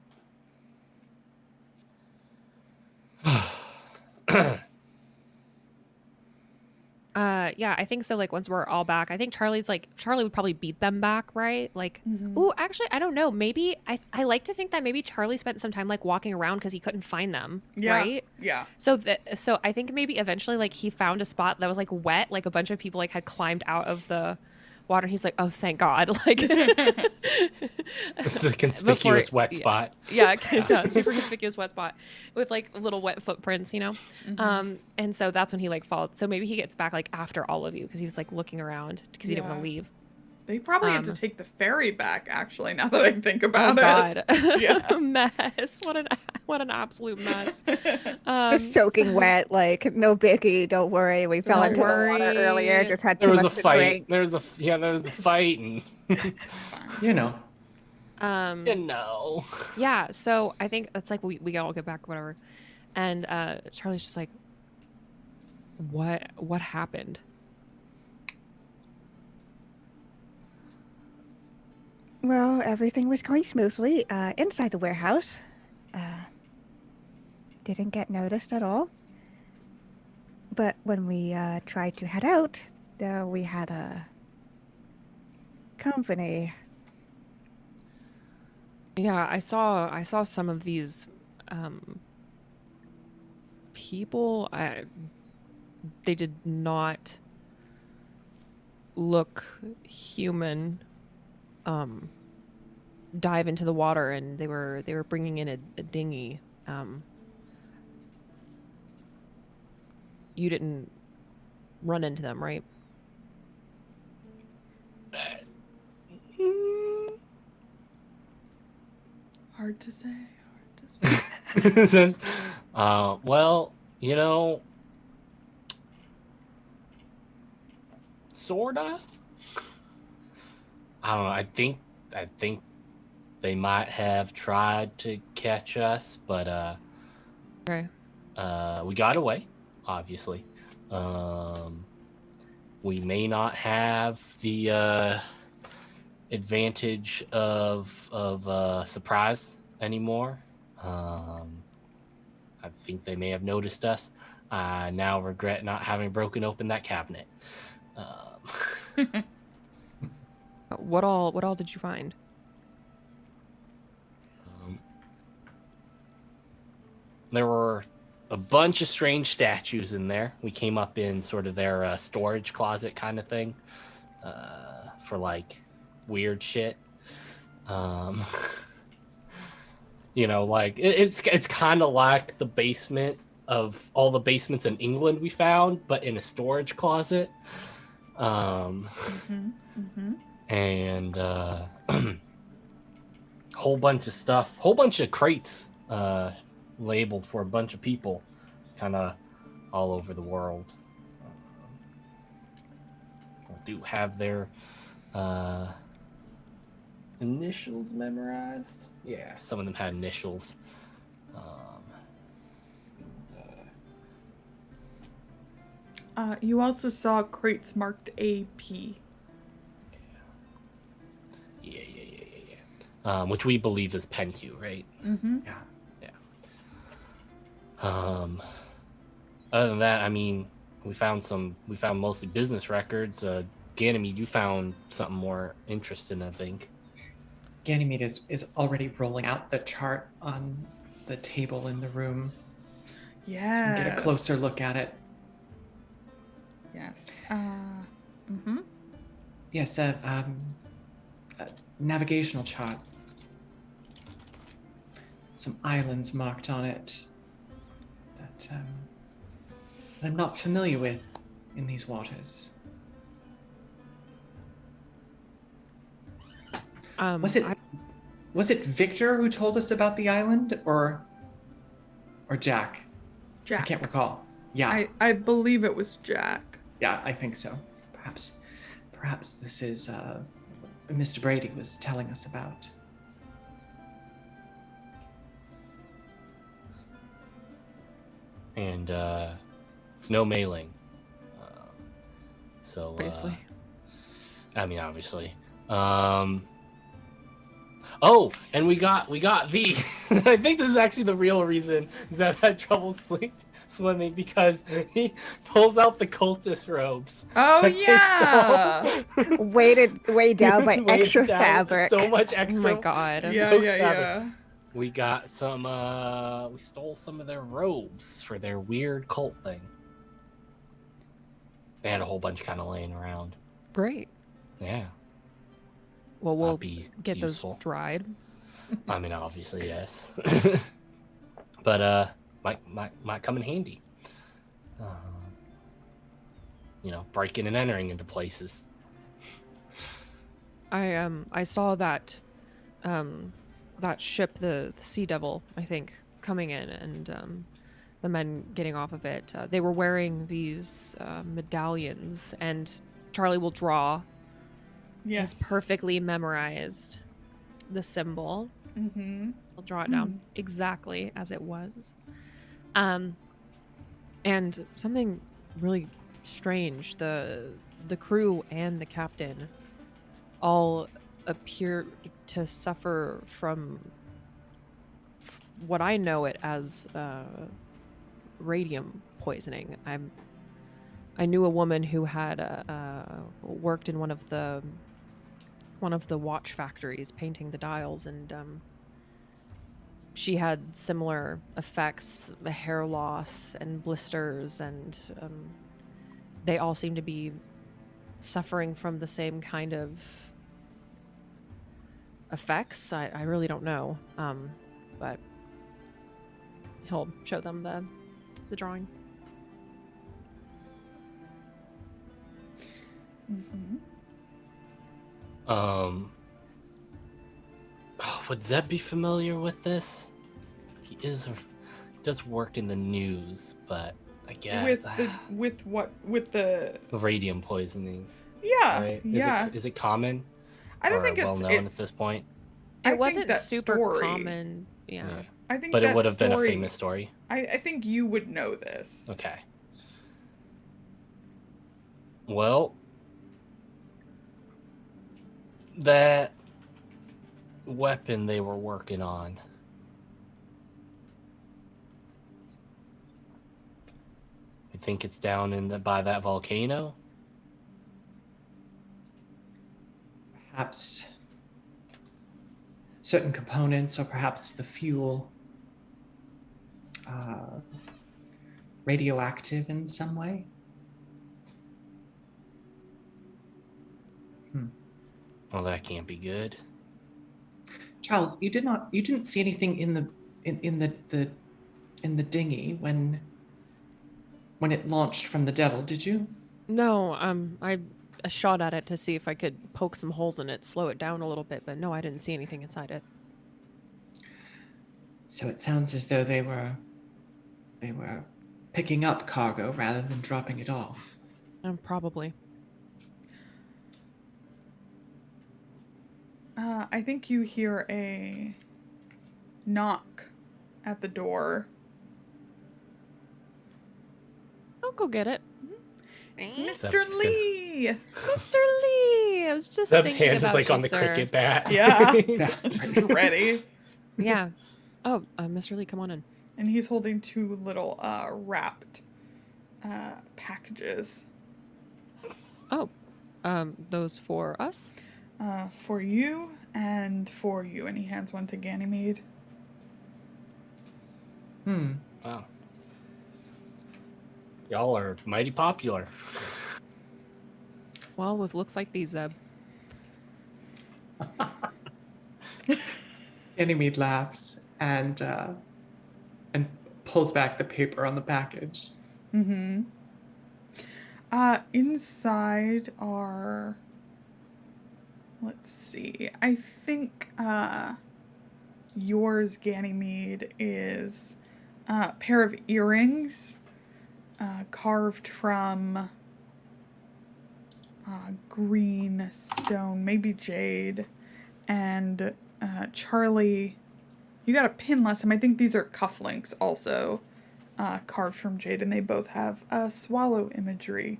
S4: Yeah, I think so. Like once we're all back, I think Charlie would probably beat them back, right? Like, ooh, actually, I don't know. Maybe I like to think that maybe Charlie spent some time like walking around because he couldn't find them,
S1: Yeah,
S4: right?
S1: yeah.
S4: So I think maybe eventually like he found a spot that was like wet, like a bunch of people like had climbed out of the water. And he's like, oh, thank God, like
S5: This is a conspicuous wet
S4: yeah.
S5: spot.
S4: Yeah, super conspicuous wet spot with like little wet footprints, you know. And so that's when he like followed. So maybe he gets back like after all of you because he was like looking around because he didn't want
S1: Yeah.
S4: to leave.
S1: They probably had to take the ferry back, actually, now that I think about
S4: Oh
S1: it.
S4: God,
S1: Yeah.
S4: mess! What an absolute mess.
S2: Just soaking wet, like no biggie. Don't worry. We fell
S4: Don't
S2: into the water earlier.
S4: worry.
S2: Just had
S5: There
S2: too
S5: was a
S2: much to
S5: fight.
S2: drink.
S5: There was a fight, and
S3: You know.
S4: Yeah, so I think that's like we all get back, whatever. And Charlie's just like, what happened?
S2: Well, everything was going smoothly inside the warehouse. Didn't get noticed at all. But when we tried to head out, we had a company.
S4: Yeah, I saw some of these people. They did not look human. Dive into the water, and they were bringing in a dinghy. You didn't run into them, right?
S1: Hard to say.
S5: Well, you know, sorta. I don't know. I think they might have tried to catch us, but
S4: Okay.
S5: we got away, obviously. We may not have the advantage of surprise anymore. I think they may have noticed us. I now regret not having broken open that cabinet.
S4: What all did you find?
S5: There were a bunch of strange statues in there. We came up in sort of their storage closet kind of thing for like weird shit. You know, like it's kind of like the basement of all the basements in England we found, but in a storage closet. And whole bunch of stuff, whole bunch of crates labeled for a bunch of people, kind of all over the world. Do have their initials memorized? Yeah, some of them had initials.
S1: You also saw crates marked AP.
S5: Yeah. Which we believe is PenQ, right?
S1: Mm-hmm.
S5: Yeah. Other than that, I mean, we found mostly business records. Ganymede, you found something more interesting, I think.
S3: Ganymede is already rolling out the chart on the table in the room.
S1: Yeah.
S3: Get a closer look at it.
S1: Yes.
S3: Yes, a navigational chart. Some islands marked on it that I'm not familiar with in these waters. Was it Victor who told us about the island, or Jack?
S1: Jack.
S3: I can't recall. Yeah.
S1: I believe it was Jack.
S3: Yeah, I think so. Perhaps this is Mr. Brady was telling us about.
S5: And no mailing. So
S4: Basically.
S5: I mean, obviously. Oh, and we got the. I think this is actually the real reason Zeb had trouble swimming, because he pulls out the cultist robes.
S1: Oh
S5: that they
S1: yeah.
S5: stole.
S2: Weighed down by
S5: Weighed
S2: extra
S5: down
S2: fabric.
S5: So much extra.
S4: Oh my god.
S1: Yeah,
S5: so
S1: yeah,
S5: fabric.
S1: yeah.
S5: We got some. We stole some of their robes for their weird cult thing. They had a whole bunch kind of laying around.
S4: Great.
S5: Yeah.
S4: Well, we'll
S5: Be
S4: get
S5: useful.
S4: those dried.
S5: I mean, obviously, yes. But might come in handy. Breaking and entering into places.
S4: I saw that that ship, the Sea Devil, I think, coming in, and the men getting off of it. They were wearing these medallions, and Charlie will draw.
S1: Yes.
S4: He's perfectly memorized the symbol.
S1: Mm-hmm.
S4: I'll draw it down exactly as it was. And something really strange. The crew and the captain all appear to suffer from what I know it as radium poisoning. I knew a woman who had worked in one of the watch factories painting the dials, and she had similar effects, hair loss and blisters, and they all seem to be suffering from the same kind of effects. I really don't know, but he'll show them the drawing.
S1: Mm-hmm.
S5: Would Zeb be familiar with this? He does work in the news, but I guess
S1: With the
S5: the radium poisoning.
S1: yeah,
S5: Right?
S1: yeah.
S5: Is it common?
S1: I don't
S5: or
S1: think
S5: well known at this point.
S1: I
S4: It
S1: think
S4: wasn't
S1: that
S4: super
S1: story-
S4: common. Yeah.
S1: I think
S5: But
S1: that
S5: it would have been a
S1: story-
S5: famous story.
S1: I think you would know this.
S5: Okay. Well, that weapon they were working on. I think it's down by that volcano.
S3: Perhaps certain components, or perhaps the fuel, radioactive in some way.
S5: Well, that can't be good.
S3: Charles, you didn't see anything in the dinghy when it launched from the devil, did you?
S4: No, I shot at it to see if I could poke some holes in it, slow it down a little bit, but no, I didn't see anything inside it.
S3: So it sounds as though they were picking up cargo rather than dropping it off.
S4: Probably.
S1: I think you hear a knock at the door.
S4: I'll go get it.
S1: It's
S5: Zeb's
S1: Mr.
S5: gonna-
S1: Lee.
S4: Mr. Lee! I was just
S5: Zeb's
S4: thinking
S5: hand is
S4: about
S5: like
S4: you,
S5: on the
S4: sir.
S5: cricket bat.
S1: Yeah.
S3: Yeah.
S1: He's ready.
S4: Yeah. Oh, Mr. Lee, come on in.
S1: And he's holding two little wrapped packages.
S4: Oh, those for us?
S1: For you and for you. And he hands one to Ganymede.
S5: Wow. Y'all are mighty popular.
S4: Well, with looks like these, Zeb.
S3: Ganymede laughs and pulls back the paper on the package.
S1: Mm-hmm. Inside are let's see. I think yours, Ganymede, is a pair of earrings carved from green stone, maybe jade. And Charlie, you got a pin last time. I think these are cufflinks also carved from jade, and they both have swallow imagery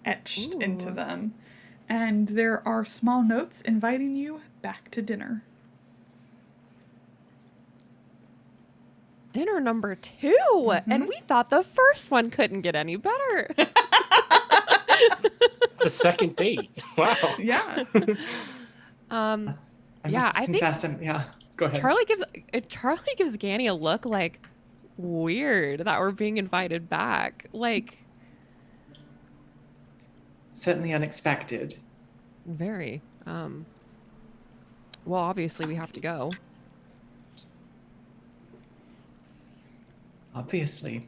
S1: etched into them. And there are small notes inviting you back to dinner.
S4: Dinner number 2, and we thought the first one couldn't get any better.
S5: The second date. Wow.
S1: Yeah.
S3: I must confess, yeah. Go ahead.
S4: Charlie gives Ganny a look like weird that we're being invited back. Like,
S3: Certainly unexpected.
S4: very. Well, obviously we have to go.
S3: Obviously.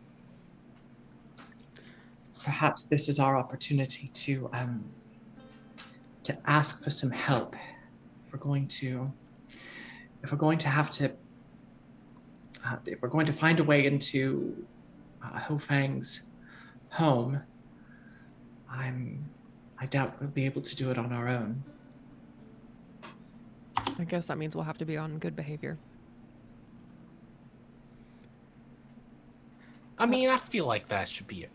S3: Perhaps this is our opportunity to ask for some help. If we're going to find a way into Hofang's home, I doubt we'll be able to do it on our own.
S4: I guess that means we'll have to be on good behavior.
S5: I mean, I feel like that should be a,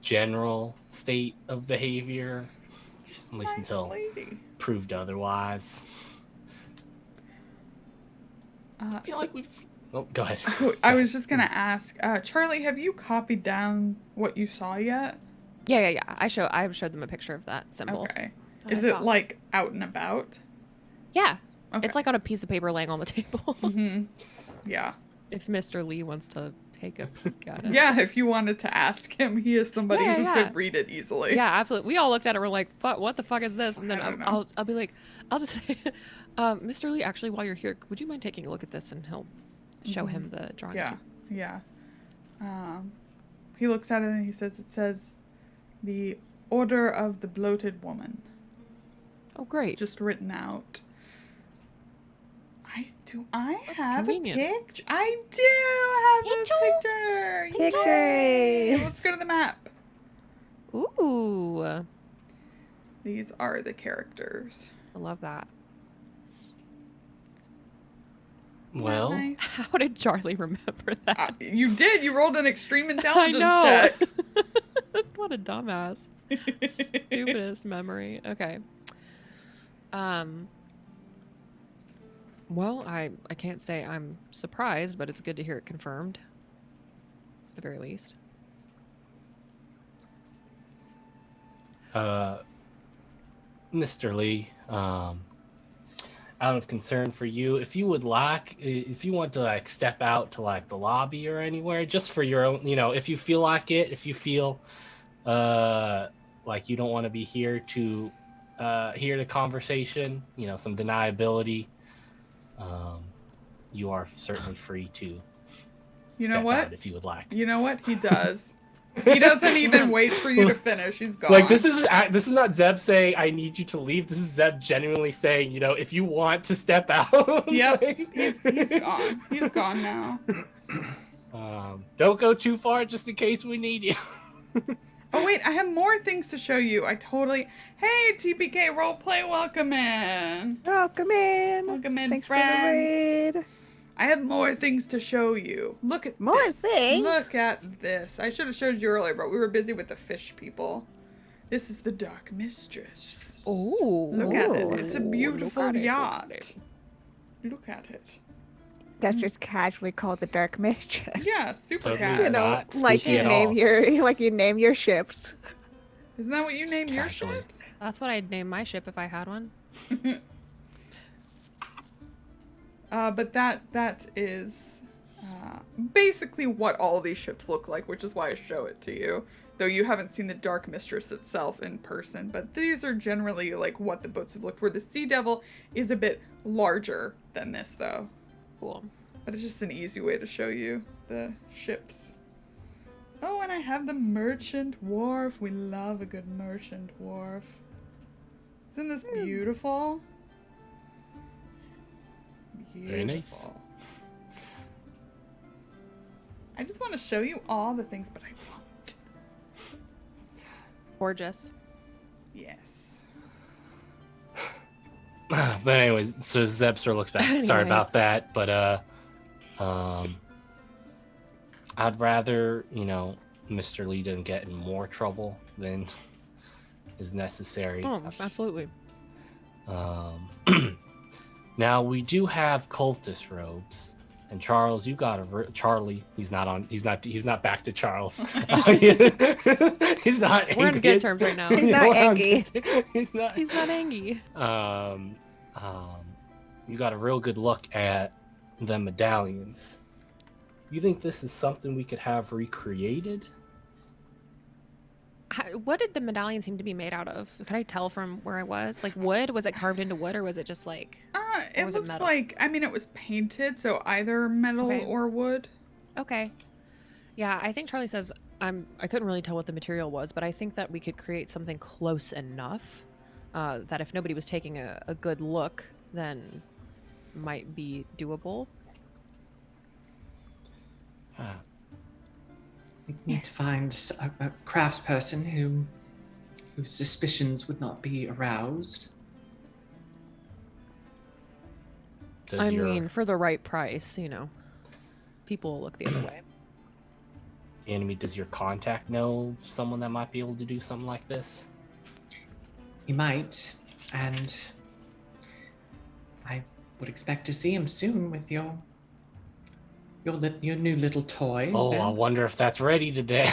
S5: general state of behavior,
S1: She's
S5: at least
S1: a nice
S5: until
S1: lady.
S5: proved otherwise. I feel like we've... Oh, go ahead.
S1: I was just going to ask, Charlie, have you copied down what you saw yet?
S4: Yeah. I showed them a picture of that symbol.
S1: Okay.
S4: that
S1: Is
S4: I
S1: it
S4: saw.
S1: like out and about?
S4: Yeah.
S1: Okay.
S4: It's like on a piece of paper laying on the table.
S1: Yeah.
S4: If Mr. Lee wants to take a peek at it.
S1: Yeah, if you wanted to ask him, he is somebody who could read it easily.
S4: Yeah, absolutely. We all looked at it. We're like, what the fuck is this? And then
S1: I don't know.
S4: I'll be like, I'll just say, Mr. Lee, actually, while you're here, would you mind taking a look at this? And he'll show him the drawing.
S1: Yeah. He looks at it and he says, it says, the Order of the Bloated Woman.
S4: Oh, great.
S1: Just written out. Do I
S4: That's
S1: have
S4: convenient.
S1: a picture? I do have a picture.
S2: Picture.
S1: Yay. Let's go to the map.
S4: Ooh.
S1: These are the characters.
S4: I love that.
S5: Well,
S1: Nice.
S4: How did Charlie remember that?
S1: You did. You rolled an extreme
S4: I
S1: intelligence
S4: know.
S1: check.
S4: What a dumbass. Stupidest memory. Okay. Well, I can't say I'm surprised, but it's good to hear it confirmed. At the very least.
S5: Mr. Lee, out of concern for you, if you want to like step out to like the lobby or anywhere, just for your own, if you feel like it, if you feel like you don't want to be here to hear the conversation, some deniability, you are certainly free to
S1: You know
S5: step
S1: what?
S5: out if you would like.
S1: You know what? He does. He doesn't even wait for you to finish. He's gone.
S5: Like this is not Zeb saying I need you to leave. This is Zeb genuinely saying, if you want to step out.
S1: Yep.
S5: like-
S1: He's gone. He's gone now.
S5: Don't go too far just in case we need you.
S1: Oh wait, I have more things to show you. Hey, TPK Roleplay, welcome in.
S2: Welcome in.
S1: Welcome in,
S2: Thanks
S1: friends.
S2: for the raid.
S1: I have more things to show you. Look at
S2: More
S1: this.
S2: things?
S1: Look at this. I should have showed you earlier, but we were busy with the fish people. This is the Dark Mistress.
S4: Oh.
S1: Look at it. It's a beautiful
S4: Look at it,
S1: yacht. Look at it.
S2: That's just casually called the Dark Mistress.
S1: Yeah, super
S5: Totally
S1: cat.
S2: You know,
S5: Not
S2: like
S5: spooky
S2: you
S5: at
S2: name
S5: all.
S2: your ships.
S1: Isn't that what you named your
S5: casually.
S1: ships?
S4: That's what I'd name my ship if I had one.
S1: But that is basically what all these ships look like, which is why I show it to you. Though you haven't seen the Dark Mistress itself in person, but these are generally like what the boats have looked for. The Sea Devil is a bit larger than this, though.
S4: Cool.
S1: But it's just an easy way to show you the ships. Oh, and I have the Merchant Wharf. We love a good Merchant Wharf. Isn't this beautiful?
S5: Very nice.
S1: Beautiful. I just want to show you all the things, but I won't.
S4: Gorgeous.
S1: Yes.
S5: But anyways, so Zepster looks back. Sorry about that, but I'd rather, Mr. Lee didn't get in more trouble than is necessary.
S4: Oh, absolutely.
S5: Now we do have cultist robes, and Charles, you got a Charlie. He's not back to Charles. He's not.
S4: We're on
S5: angry.
S4: good terms right now.
S2: He's not angry.
S5: He's not.
S4: He's not angry.
S5: You got a real good look at the medallions. You think this is something we could have recreated?
S4: What did the medallion seem to be made out of? Could I tell from where I was? Like wood? Was it carved into wood, or was it just like?
S1: It
S4: was it
S1: looks
S4: metal?
S1: like, I mean, it was painted, so either metal
S4: Okay.
S1: or wood.
S4: Okay. Yeah, I think Charlie says I couldn't really tell what the material was, but I think that we could create something close enough that if nobody was taking a good look, then might be doable.
S3: We need to find a craftsperson whose suspicions would not be aroused.
S5: Does your
S4: mean, for the right price, people will look the other way.
S5: enemy, does your contact know someone that might be able to do something like this?
S3: He might, and I would expect to see him soon with your new little toys.
S5: Oh, I
S3: and-
S5: wonder if that's ready today.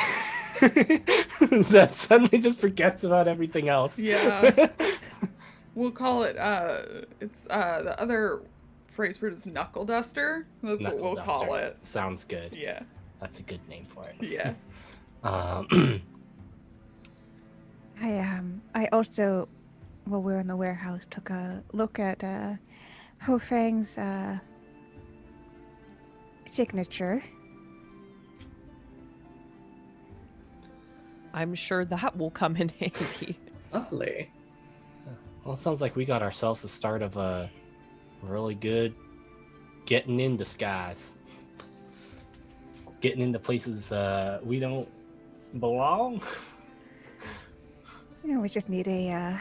S5: That suddenly just forgets about everything else.
S1: Yeah. We'll call it, it's the other phrase for it is knuckle duster. That's what we'll call
S5: Duster.
S1: it.
S5: Sounds good.
S1: Yeah.
S5: That's a good name for it.
S1: Yeah.
S2: I also, while we were in the warehouse, took a look at Ho Fang's signature.
S4: I'm sure that will come in handy.
S3: Lovely.
S5: Well, it sounds like we got ourselves the start of a really good getting in disguise. Getting into places we don't belong.
S2: We just need a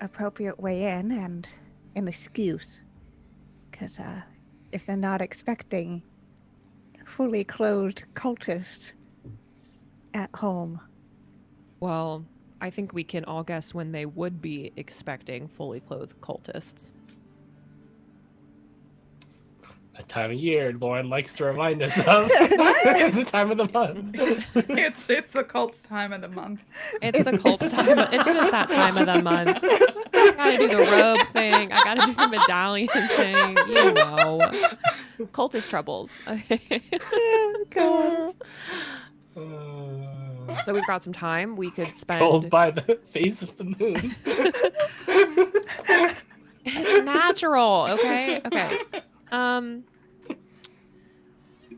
S2: appropriate way in and an excuse. Because if they're not expecting fully clothed cultists at home.
S4: Well, I think we can all guess when they would be expecting fully clothed cultists.
S5: A time of year Lauren likes to remind us of. The time of the month.
S1: It's the cult's time of the month.
S4: It's the cult time. It's just that time of the month. I gotta do the robe thing. I gotta do the medallion thing. Cultist troubles. Okay. So we've got some time. We could spend.
S5: Told by the phase of the moon.
S4: It's natural. Okay.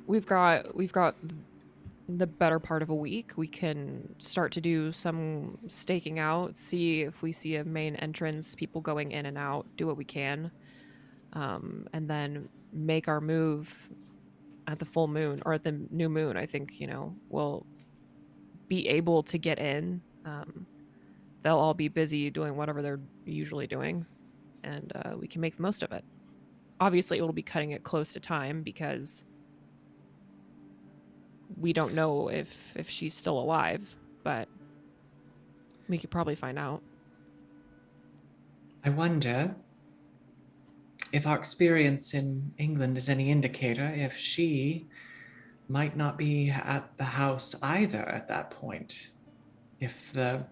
S4: We've got the better part of a week. We can start to do some staking out, see if we see a main entrance, people going in and out, do what we can, and then make our move at the full moon or at the new moon. I think we'll be able to get in. They'll all be busy doing whatever they're usually doing, and we can make the most of it. Obviously, it will be cutting it close to time because we don't know if she's still alive, but we could probably find out.
S3: I wonder if our experience in England is any indicator if she might not be at the house either at that point. If the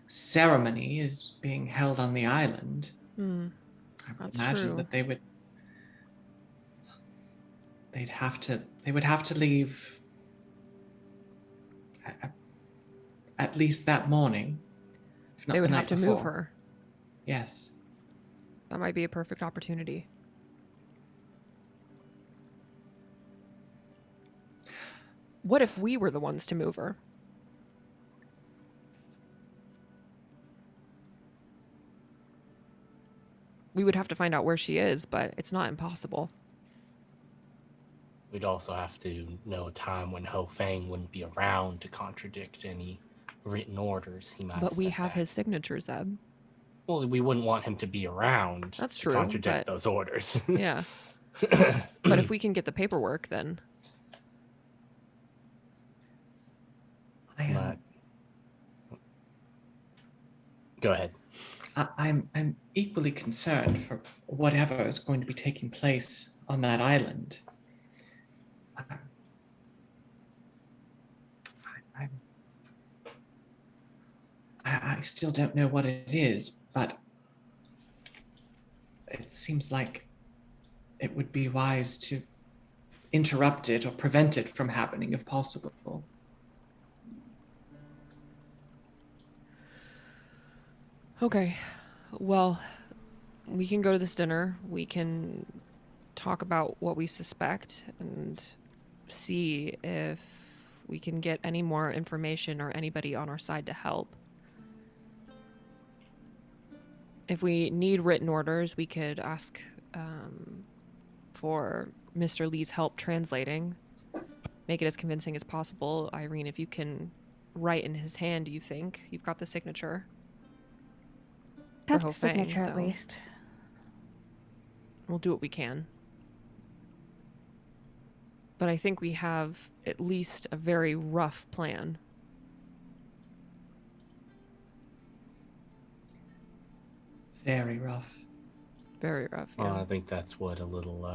S3: ceremony is being held on the island, I would
S4: That's
S3: imagine
S4: true.
S3: that they would have to leave at least that morning. If not
S4: They would
S3: the
S4: have
S3: night
S4: to move
S3: before.
S4: her.
S3: Yes.
S4: That might be a perfect opportunity. What if we were the ones to move her? We would have to find out where she is, but it's not impossible.
S5: We'd also have to know a time when Ho Fang wouldn't be around to contradict any written orders he might have
S4: But we
S5: sent
S4: have
S5: back.
S4: his signature, Zeb.
S5: Well, we wouldn't want him to be around
S4: That's
S5: to
S4: true,
S5: contradict
S4: but-
S5: those orders.
S4: Yeah. But if we can get the paperwork, then...
S5: But... Go ahead.
S3: I'm equally concerned for whatever is going to be taking place on that island. I still don't know what it is, but it seems like it would be wise to interrupt it or prevent it from happening if possible.
S4: Okay. Well, we can go to this dinner. We can talk about what we suspect and see if we can get any more information or anybody on our side to help. If we need written orders, we could ask for Mr. Lee's help translating. Make it as convincing as possible. Irene, if you can write in his hand, do you think? You've got the signature. For
S2: Have
S4: Ho
S2: the
S4: Fang,
S2: signature at
S4: so
S2: least.
S4: we'll do what we can. But I think we have at least a very rough plan.
S3: Very rough.
S4: Very rough, yeah.
S5: I think that's what a little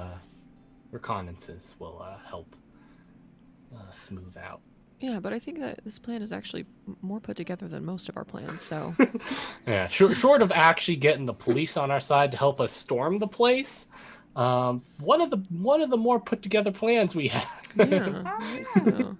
S5: reconnaissance will help smooth out.
S4: Yeah, but I think that this plan is actually more put together than most of our plans, so...
S5: Yeah, short of actually getting the police on our side to help us storm the place, one of the more put together plans we have.
S4: Yeah.
S1: Oh,
S4: yeah.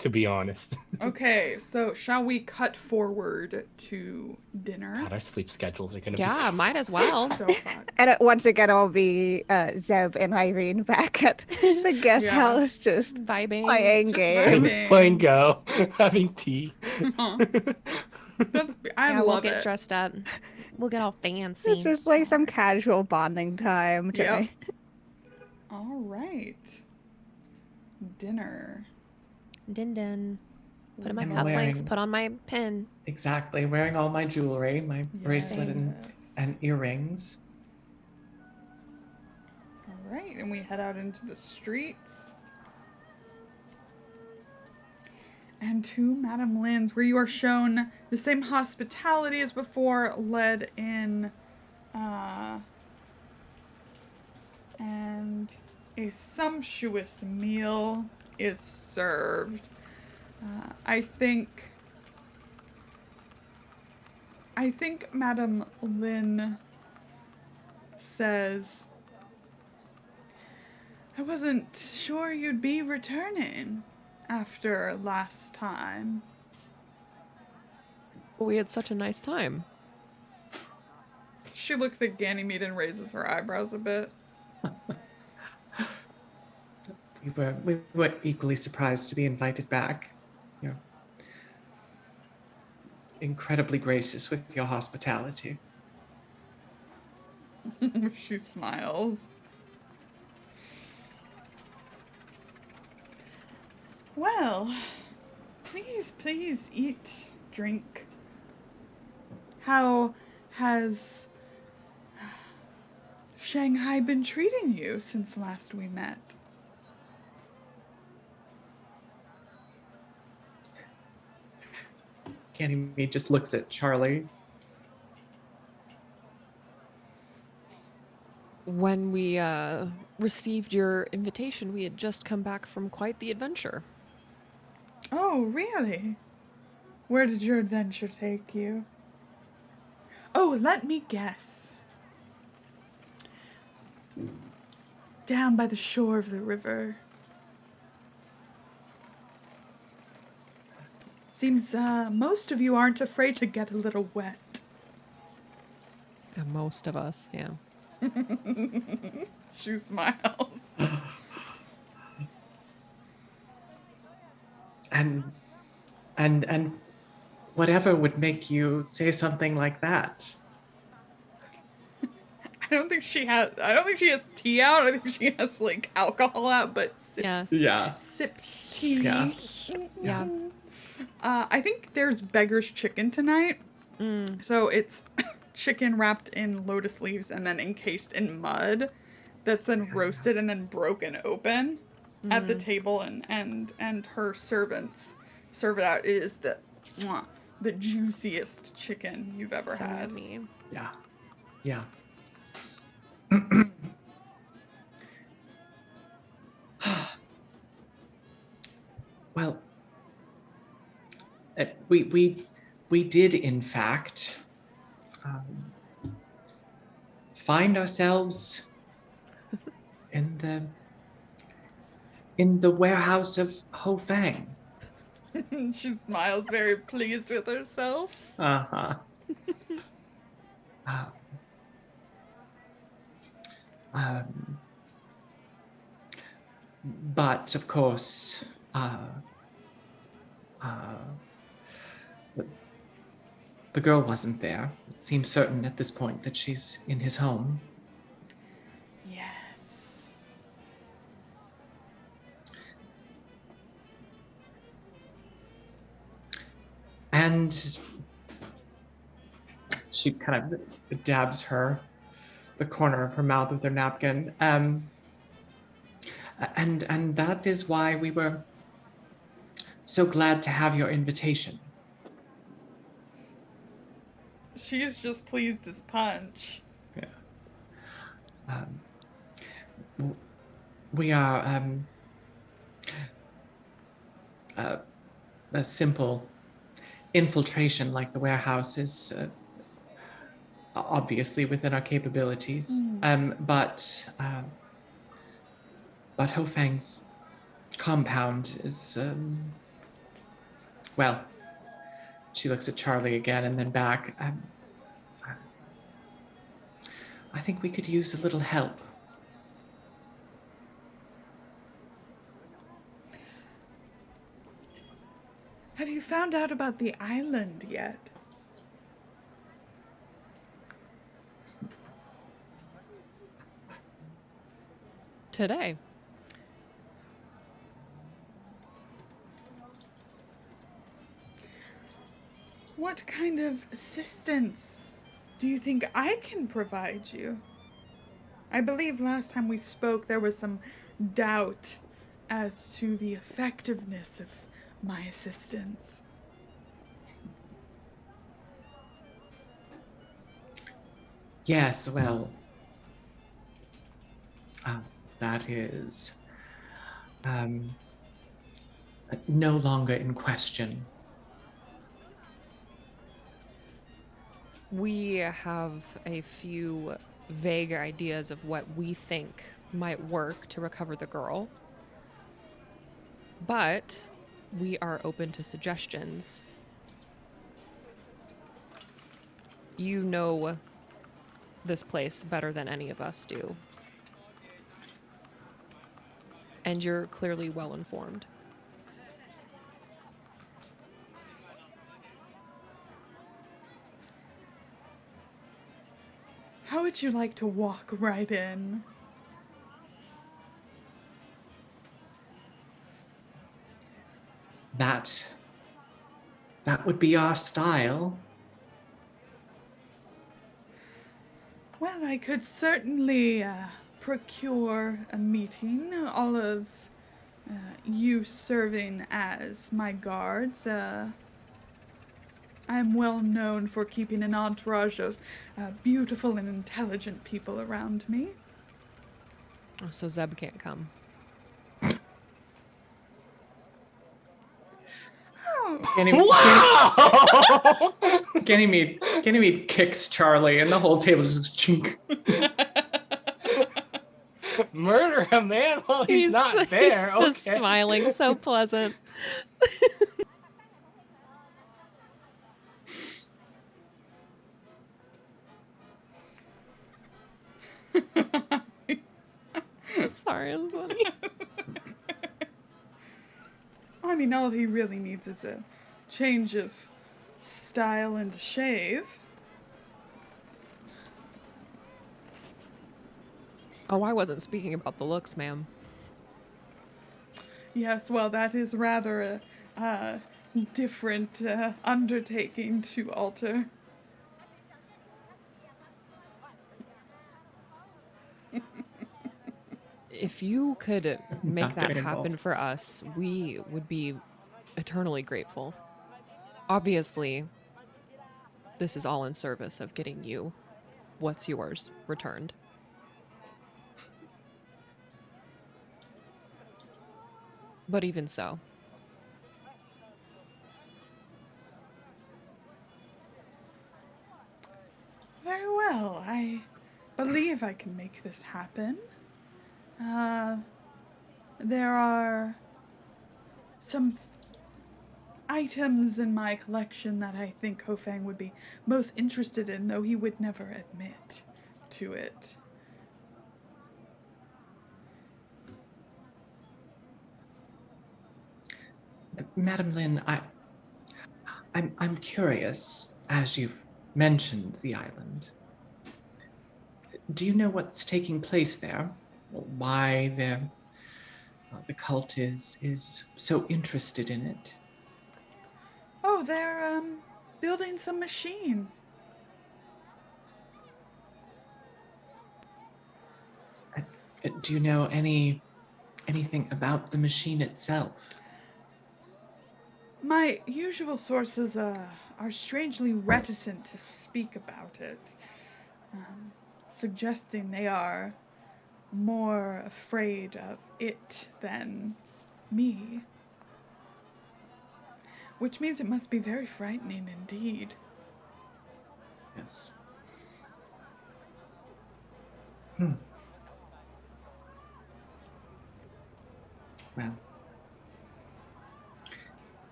S5: To be honest.
S1: Okay, so shall we cut forward to dinner?
S5: God, our sleep schedules are going to be
S4: Yeah,
S5: so...
S4: might as well.
S1: So fun.
S2: And once again, it'll be Zeb and Irene back at the guest
S1: Yeah.
S2: house, just
S4: Vibing.
S2: playing
S1: Just
S2: games.
S1: vibing.
S5: Playing Go, having tea.
S1: I
S4: We'll
S1: love
S4: get
S1: it.
S4: dressed up. We'll get all fancy.
S2: This is like some casual bonding time
S1: Yep.
S2: tonight.
S1: All right. Dinner.
S4: Din din. Put in my
S3: I'm
S4: cufflinks,
S3: wearing-
S4: put on my pin.
S3: Exactly. Wearing all my jewelry, my bracelet
S1: Yes.
S3: and earrings.
S1: All right, and we head out into the streets. And to Madame Lynn's, where you are shown the same hospitality as before, led in, and a sumptuous meal is served. I think Madame Lynn says, I wasn't sure you'd be returning after last time.
S4: We had such a nice time.
S1: She looks at Ganymede and raises her eyebrows a bit.
S3: We were equally surprised to be invited back. You're incredibly gracious with your hospitality.
S1: She smiles. Well, please eat, drink. How has Shanghai been treating you since last we met?
S3: Ganymede just looks at Charlie.
S4: When we received your invitation, we had just come back from quite the adventure.
S1: Oh, really? Where did your adventure take you? Oh, let me guess. Down by the shore of the river. Seems most of you aren't afraid to get a little wet.
S4: Most of us, yeah.
S1: She smiles.
S3: And whatever would make you say something like that?
S1: don't think she has tea out. I think she has like alcohol out, but sips tea.
S4: Yeah.
S1: I think there's beggar's chicken tonight. So it's chicken wrapped in lotus leaves and then encased in mud that's then roasted and then broken open at the table, and her servants serve it out. It is the juiciest chicken you've ever had.
S4: Yummy.
S3: Yeah. Well, we did in fact find ourselves in the warehouse of Ho Fang.
S1: She smiles, very pleased with herself.
S3: Uh-huh. But of course, the girl wasn't there. It seems certain at this point that she's in his home.
S1: Yes.
S3: And she kind of dabs the corner of her mouth with her napkin. And that is why we were so glad to have your invitation.
S1: She's just pleased as punch.
S3: Yeah. We are a simple infiltration like the warehouse is obviously within our capabilities. But Ho Fang's compound is well, she looks at Charlie again and then back. I think we could use a little help.
S1: Have you found out about the island yet?
S4: Today.
S1: What kind of assistance do you think I can provide you? I believe last time we spoke there was some doubt as to the effectiveness of my assistance.
S3: Yes, well, that is no longer in question.
S4: We have a few vague ideas of what we think might work to recover the girl, but we are open to suggestions. You know this place better than any of us do, and you're clearly well informed.
S1: How would you like to walk right in?
S3: That would be our style.
S1: Well, I could certainly procure a meeting, all of you serving as my guards. I'm well known for keeping an entourage of beautiful and intelligent people around me.
S4: Oh, so Zeb can't come.
S3: Ganymede kicks Charlie, and the whole table just chink.
S5: Murder a man while he's not there.
S4: He's just smiling, so pleasant. Sorry, I'm funny.
S1: I mean, all he really needs is a change of style and a shave.
S4: Oh, I wasn't speaking about the looks, ma'am.
S1: Yes, well, that is rather a different undertaking to alter.
S4: If you could make
S3: Not
S4: that
S3: getting
S4: happen
S3: involved.
S4: for us, we would be eternally grateful. Obviously, this is all in service of getting you what's yours returned. But even so,
S1: Very well, I believe I can make this happen. There are some items in my collection that I think Hofang would be most interested in, though he would never admit to it.
S3: Madam Lin, I'm curious, as you've mentioned the island. Do you know what's taking place there? Why the cult is so interested in it?
S1: Oh, they're building some machine.
S3: Do you know anything about the machine itself?
S1: My usual sources are strangely reticent to speak about it, suggesting they are more afraid of it than me. Which means it must be very frightening indeed.
S3: Yes. Well,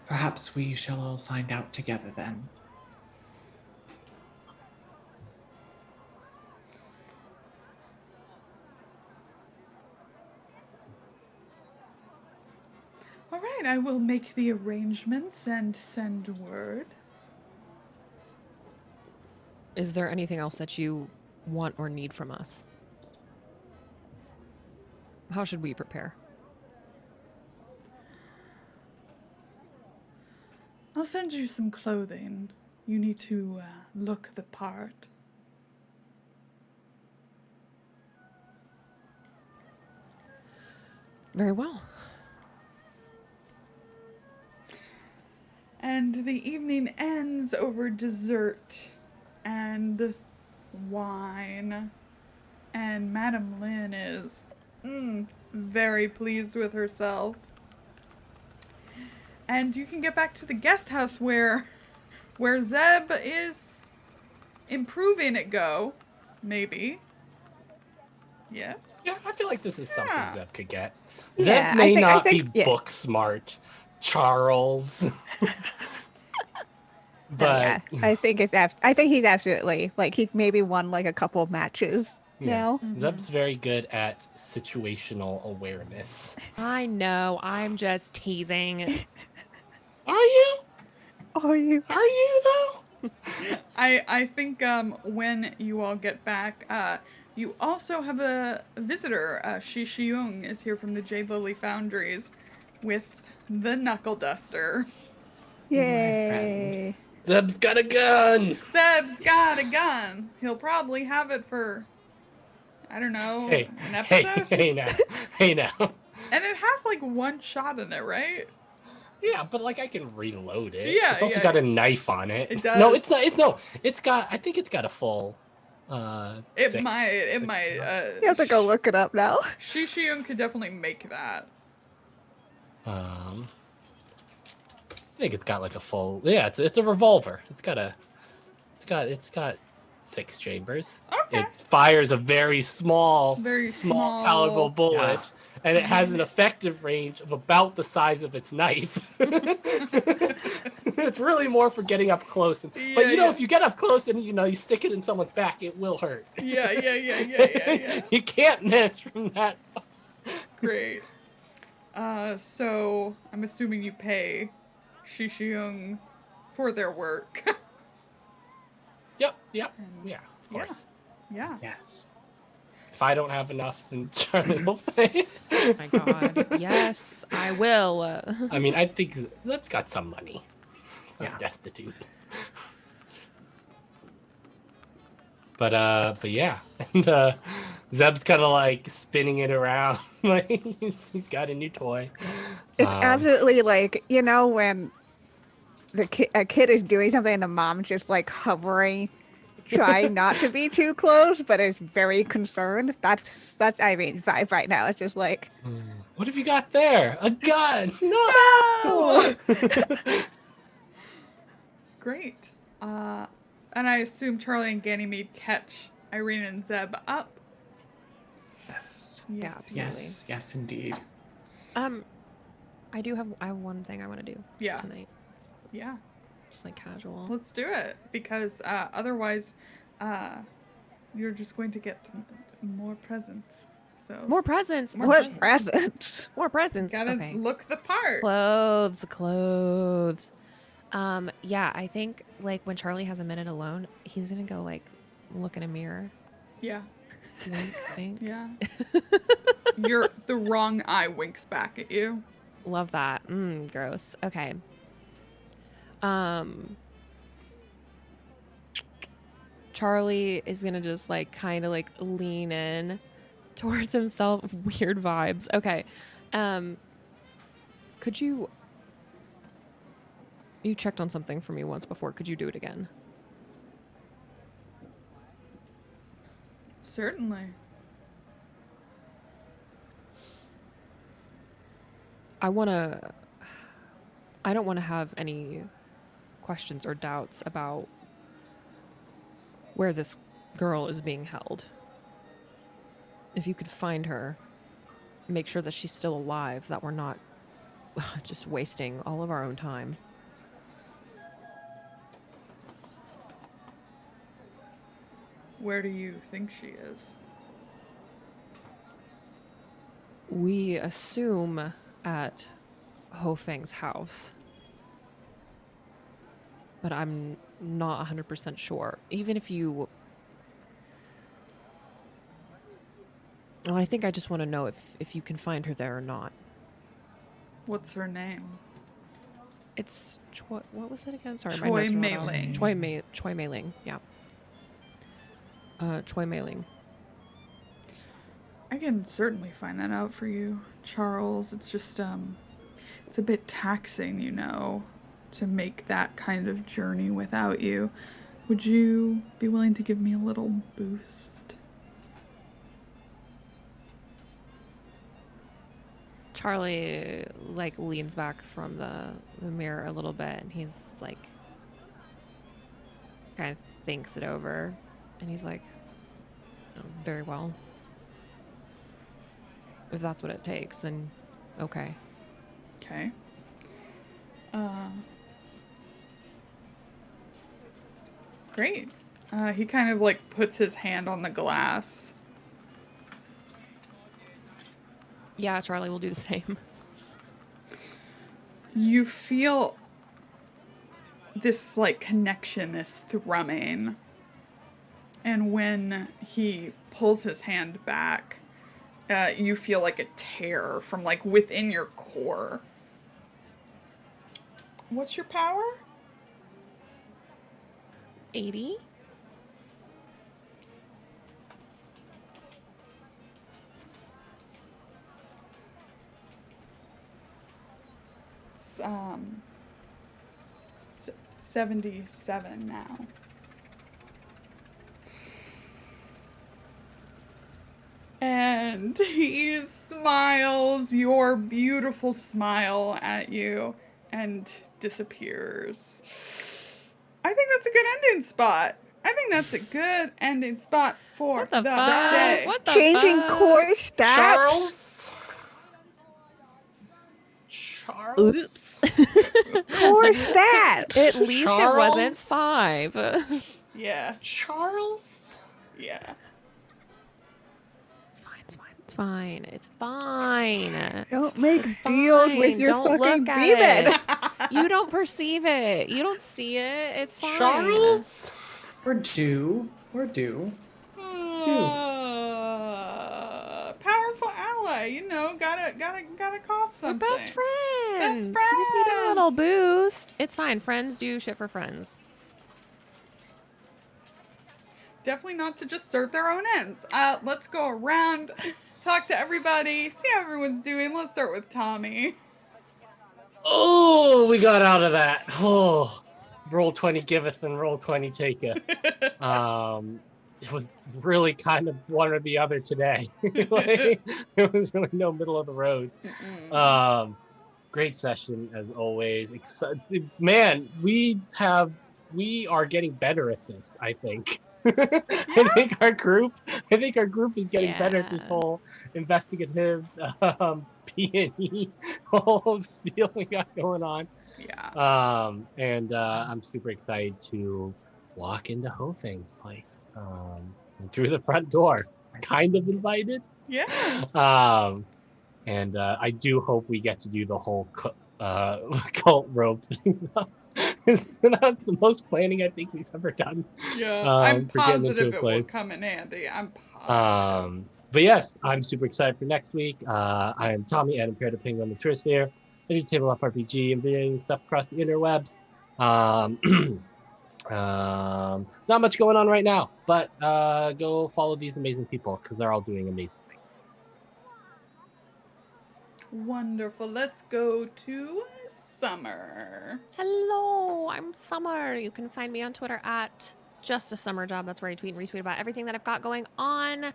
S3: perhaps we shall all find out together then.
S1: All right, I will make the arrangements and send word.
S4: is there anything else that you want or need from us? How should we prepare?
S1: I'll send you some clothing. You need to look the part.
S4: Very well.
S1: And the evening ends over dessert and wine. And Madame Lin is very pleased with herself. And you can get back to the guest house where Zeb is improving at Go. Maybe. Yes?
S5: Yeah, I feel like this is something
S1: Yeah.
S5: Zeb could get.
S2: Yeah,
S5: Zeb may
S2: I
S5: not
S2: think,
S5: be
S2: yeah.
S5: book smart, Charles.
S2: No,
S5: But
S2: yeah, I think I think he's absolutely like he maybe won like a couple of matches now.
S5: Zeb's very good at situational awareness.
S4: I know, I'm just teasing.
S5: Are you?
S2: Are you?
S5: Are you though?
S1: I think when you all get back, you also have a visitor. Shi Xiong is here from the Jade Lily Foundries with the Knuckle Duster.
S2: Yay!
S5: Zeb's got a gun.
S1: Zeb's got a gun. He'll probably have it for, I don't know, an episode?
S5: Hey now.
S1: And it has like one shot in it, right?
S5: Yeah, but like I can reload it.
S1: Yeah,
S5: It's also
S1: yeah.
S5: got a knife on it.
S1: It does.
S5: No, it's not. It's got. I think it's got a full.
S1: It
S5: six-
S1: might.
S2: You have to go look it up now.
S1: Shi Xiong could definitely make that.
S5: I think it's got like a full. Yeah, it's a revolver. It's got 6 chambers.
S1: Okay.
S5: It fires a very small palatable bullet,
S3: Yeah.
S5: and it has an effective range of about the size of its knife. It's really more for getting up close. But
S1: Yeah.
S5: if you get up close and you stick it in someone's back, it will hurt.
S1: Yeah.
S5: You can't miss from that.
S1: Great. So I'm assuming you pay Shi Xiong for their work.
S5: Yep. Yeah, of course.
S1: Yeah.
S3: Yes.
S5: If I don't have enough, then Charlie will pay.
S4: Oh my god. Yes, I will.
S5: I mean, I think Zeb's got some money. He's not
S3: Yeah.
S5: destitute. But yeah, and Zeb's kind of like spinning it around, like he's got a new toy.
S2: It's absolutely like, you know, when a kid is doing something and the mom's just like hovering, trying not to be too close, but is very concerned. That's Irene's vibe right now. It's just like,
S5: What have you got there? A gun? No.
S1: No! Great. And I assume Charlie and Ganymede catch Irene and Zeb up.
S3: Yes.
S4: Yeah,
S1: Yes.
S4: absolutely.
S3: Yes. Yes, indeed.
S4: I have one thing I want to do
S1: Yeah.
S4: tonight.
S1: Yeah.
S4: Just like casual.
S1: Let's do it. Because otherwise, you're just going to get more presents. So
S4: More presents.
S1: More
S2: what presents?
S4: More presents.
S1: gotta
S4: Okay.
S1: look the part.
S4: Clothes. Yeah, I think like when Charlie has a minute alone, he's gonna go like look in a mirror.
S1: Yeah.
S4: Wink, wink.
S1: Yeah. The wrong eye winks back at you.
S4: Love that. Gross. Okay. Charlie is gonna just like kind of like lean in towards himself. Weird vibes. Okay. Could you checked on something for me once before. Could you do it again?
S1: Certainly.
S4: I don't want to have any questions or doubts about where this girl is being held. If you could find her, make sure that she's still alive, that we're not just wasting all of our own time.
S1: Where do you think she is?
S4: We assume at Ho-Fang's house, but I'm not 100% sure. Even if you... Well, I think I just want to know if you can find her there or not.
S1: What's her name?
S4: It's... what was it again? Sorry,
S1: Choi
S4: my notes are not on.
S1: Mei-ling.
S4: Choi Mei-ling, yeah. Choi Mei-ling.
S1: I can certainly find that out for you, Charles. It's just, it's a bit taxing, you know, to make that kind of journey without you. Would you be willing to give me a little boost?
S4: Charlie, like, leans back from the mirror a little bit, and he's, like, kind of thinks it over, and he's like, oh, very well. If that's what it takes, then okay.
S1: Okay. Great. He kind of, like, puts his hand on the glass.
S4: Yeah, Charlie will do the same.
S1: You feel this, like, connection, this thrumming. And when he pulls his hand back, you feel like a tear from, like, within your core. What's your power?
S4: 80?
S1: It's, 77 now. And he smiles your beautiful smile at you and disappears. I think that's a good ending spot. I think that's a good ending spot for
S4: What the
S1: the
S4: fuck?
S1: day.
S4: What the
S2: Changing
S4: fuck?
S2: core stats.
S5: Charles?
S4: Oops.
S2: Core stats.
S4: At least it wasn't
S5: Charles?
S4: 5.
S1: Yeah,
S5: Charles?
S1: yeah.
S4: It's fine. It's fine. It's fine. It's fine.
S2: Don't make
S4: It's
S2: deals with
S4: fine.
S2: your
S4: Don't
S2: fucking
S4: look at
S2: demon.
S4: it. You don't perceive it. You don't see it. It's fine.
S5: Charles?
S3: Or do.
S1: you know, gotta cost
S4: We're
S1: something.
S4: best friends.
S1: Best
S4: You just need a little
S1: friends.
S4: boost. It's fine. Friends do shit for friends.
S1: Definitely not to just serve their own ends. Let's go around, talk to everybody, see how everyone's doing. Let's start with Tommy.
S5: Oh, we got out of that. Oh, roll 20 giveth and roll 20 taketh. It was really kind of one or the other today. Like, there was really no middle of the road. Great session as always. Man, we are getting better at this, I think. I think our group is getting better at this
S4: Yeah.
S5: whole investigative P&E whole spiel we got going on.
S1: Yeah.
S5: And I'm super excited to walk into Hofang's place and through the front door. Kind of invited.
S1: Yeah.
S5: And I do hope we get to do the whole cult robe thing. That's the most planning I think we've ever done.
S1: Yeah. I'm
S5: for getting into
S1: positive
S5: a
S1: it will
S5: place.
S1: come in handy. I'm positive.
S5: But yes, I'm super excited for next week. I am Tommy, and I'm here to ping on the Tourist here. I do tabletop RPG and video stuff across the interwebs. Not much going on right now, but go follow these amazing people because they're all doing amazing things.
S1: Wonderful. Let's go to Summer.
S4: Hello, I'm Summer. You can find me on Twitter at just a summer job. That's where I tweet and retweet about everything that I've got going on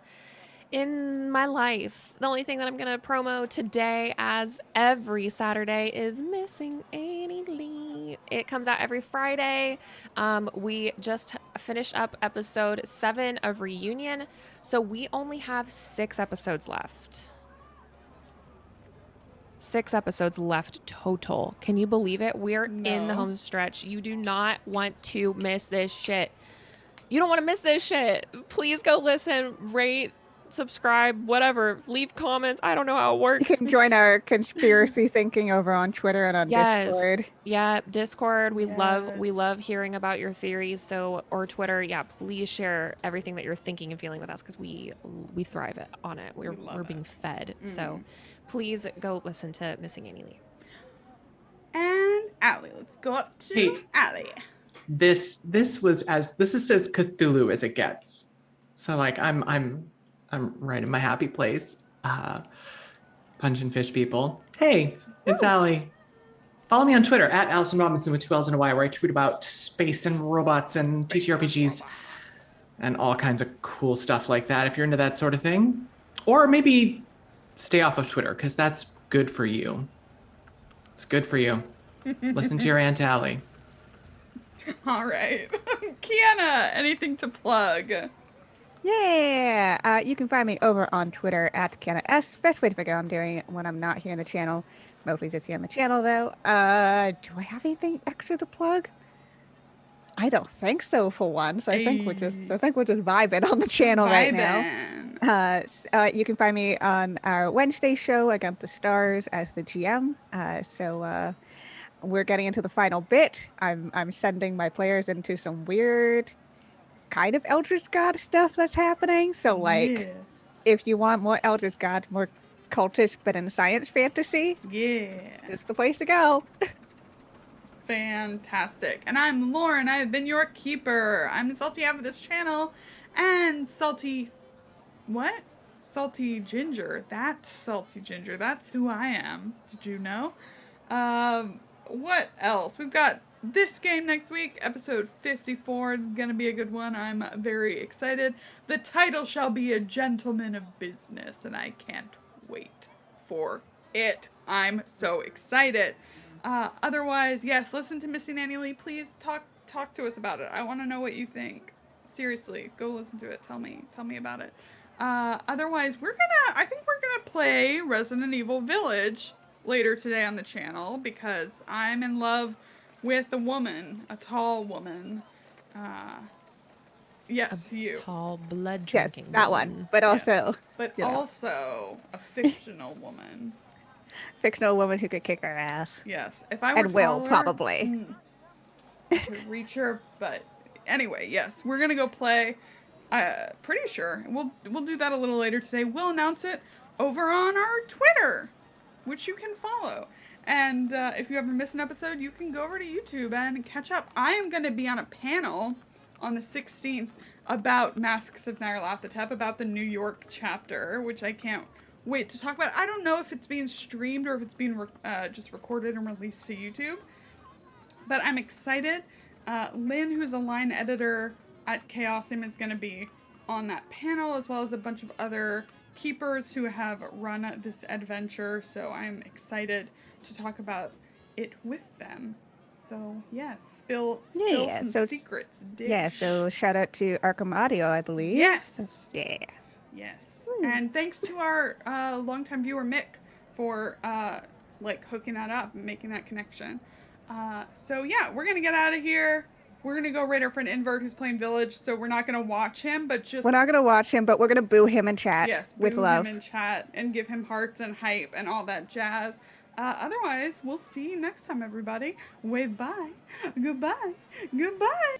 S4: in my life. The only thing that I'm going to promo today, as every Saturday, is Missing Annie Lee. It comes out every Friday. We just finished up episode 7 of Reunion, so we only have 6 episodes left. 6 episodes left total. Can you believe it? We're in the
S1: No.
S4: home stretch. You do not want to miss this shit. You don't want to miss this shit. Please go listen, rate, subscribe, whatever. Leave comments. I don't know how it works.
S2: You can join our conspiracy thinking over on Twitter and on Discord.
S4: Yeah, Discord. We
S1: Yes.
S4: love hearing about your theories. So, or Twitter. Yeah, please share everything that you're thinking and feeling with us because we thrive on it. We're
S1: love
S4: being
S1: it.
S4: fed. So, please go listen to Missing Annie Lee.
S1: And Allie. Let's go up to
S3: Hey.
S1: Allie.
S3: This is as Cthulhu as it gets. So like I'm right in my happy place. Punching fish people. Hey, it's Allie. Follow me on Twitter at Allison Robinson with 2 L's and a Y, where I tweet about space and robots and TTRPGs and all kinds of cool stuff like that. If you're into that sort of thing, or maybe stay off of Twitter because that's good for you. It's good for you. Listen to your Aunt Allie.
S1: All right. Kienna, anything to plug?
S2: Yeah, you can find me over on Twitter at Kienna S. Best way to figure out what I'm doing when I'm not here in the channel. Mostly just here on the channel, though. Do I have anything extra to plug? I don't think so for once. I think we're just vibing on the channel right now. You can find me on our Wednesday show Against the Stars as the GM. We're getting into the final bit. I'm sending my players into some weird kind of Eldritch God stuff that's happening. So if you want more Eldritch God, more cultish but in science fantasy, it's the place to go.
S1: Fantastic. And I'm Lauren. I have been your keeper. I'm the salty half of this channel. And salty ginger. That's salty ginger. That's who I am. Did you know? What else? We've got this game next week. Episode 54 is going to be a good one. I'm very excited. The title shall be A Gentleman of Business, and I can't wait for it. I'm so excited. Otherwise, yes, listen to Missing Annie Lee. Please talk to us about it. I want to know what you think. Seriously, go listen to it. Tell me about it. Otherwise, I think we're gonna play Resident Evil Village later today on the channel because I'm in love with a tall woman. Yes, you.
S4: Tall, blood
S2: Yes,
S4: drinking.
S2: that one. But also,
S1: Also a fictional woman.
S2: fictional woman who could kick her ass.
S1: Yes, if I were
S2: And will,
S1: taller,
S2: probably.
S1: I could reach her, but anyway, yes, we're gonna go play. Pretty sure we'll do that a little later today. We'll announce it over on our Twitter, which you can follow. And if you ever miss an episode, you can go over to YouTube and catch up. I am going to be on a panel on the 16th about Masks of Nyarlathotep, about the New York chapter, which I can't wait to talk about. I don't know if it's being streamed or if it's being just recorded and released to YouTube, but I'm excited. Lynn, who's a line editor at Chaosium, is going to be on that panel, as well as a bunch of other keepers who have run this adventure, so I'm excited to talk about it with them. So yes, spill some secrets. Dish.
S2: Yeah, so shout out to Arkham Audio, I believe.
S1: Yes.
S2: Yeah.
S1: Yes. And thanks to our longtime viewer Mick for hooking that up and making that connection. So yeah, we're gonna get out of here. We're gonna go raid our friend Invert, who's playing Village. So we're not gonna watch him, but we're
S2: not gonna watch him, but we're gonna boo him in chat.
S1: Yes,
S2: with
S1: boo
S2: love.
S1: him in chat and give him hearts and hype and all that jazz. Otherwise, we'll see you next time, everybody. Wave bye. Goodbye. Goodbye.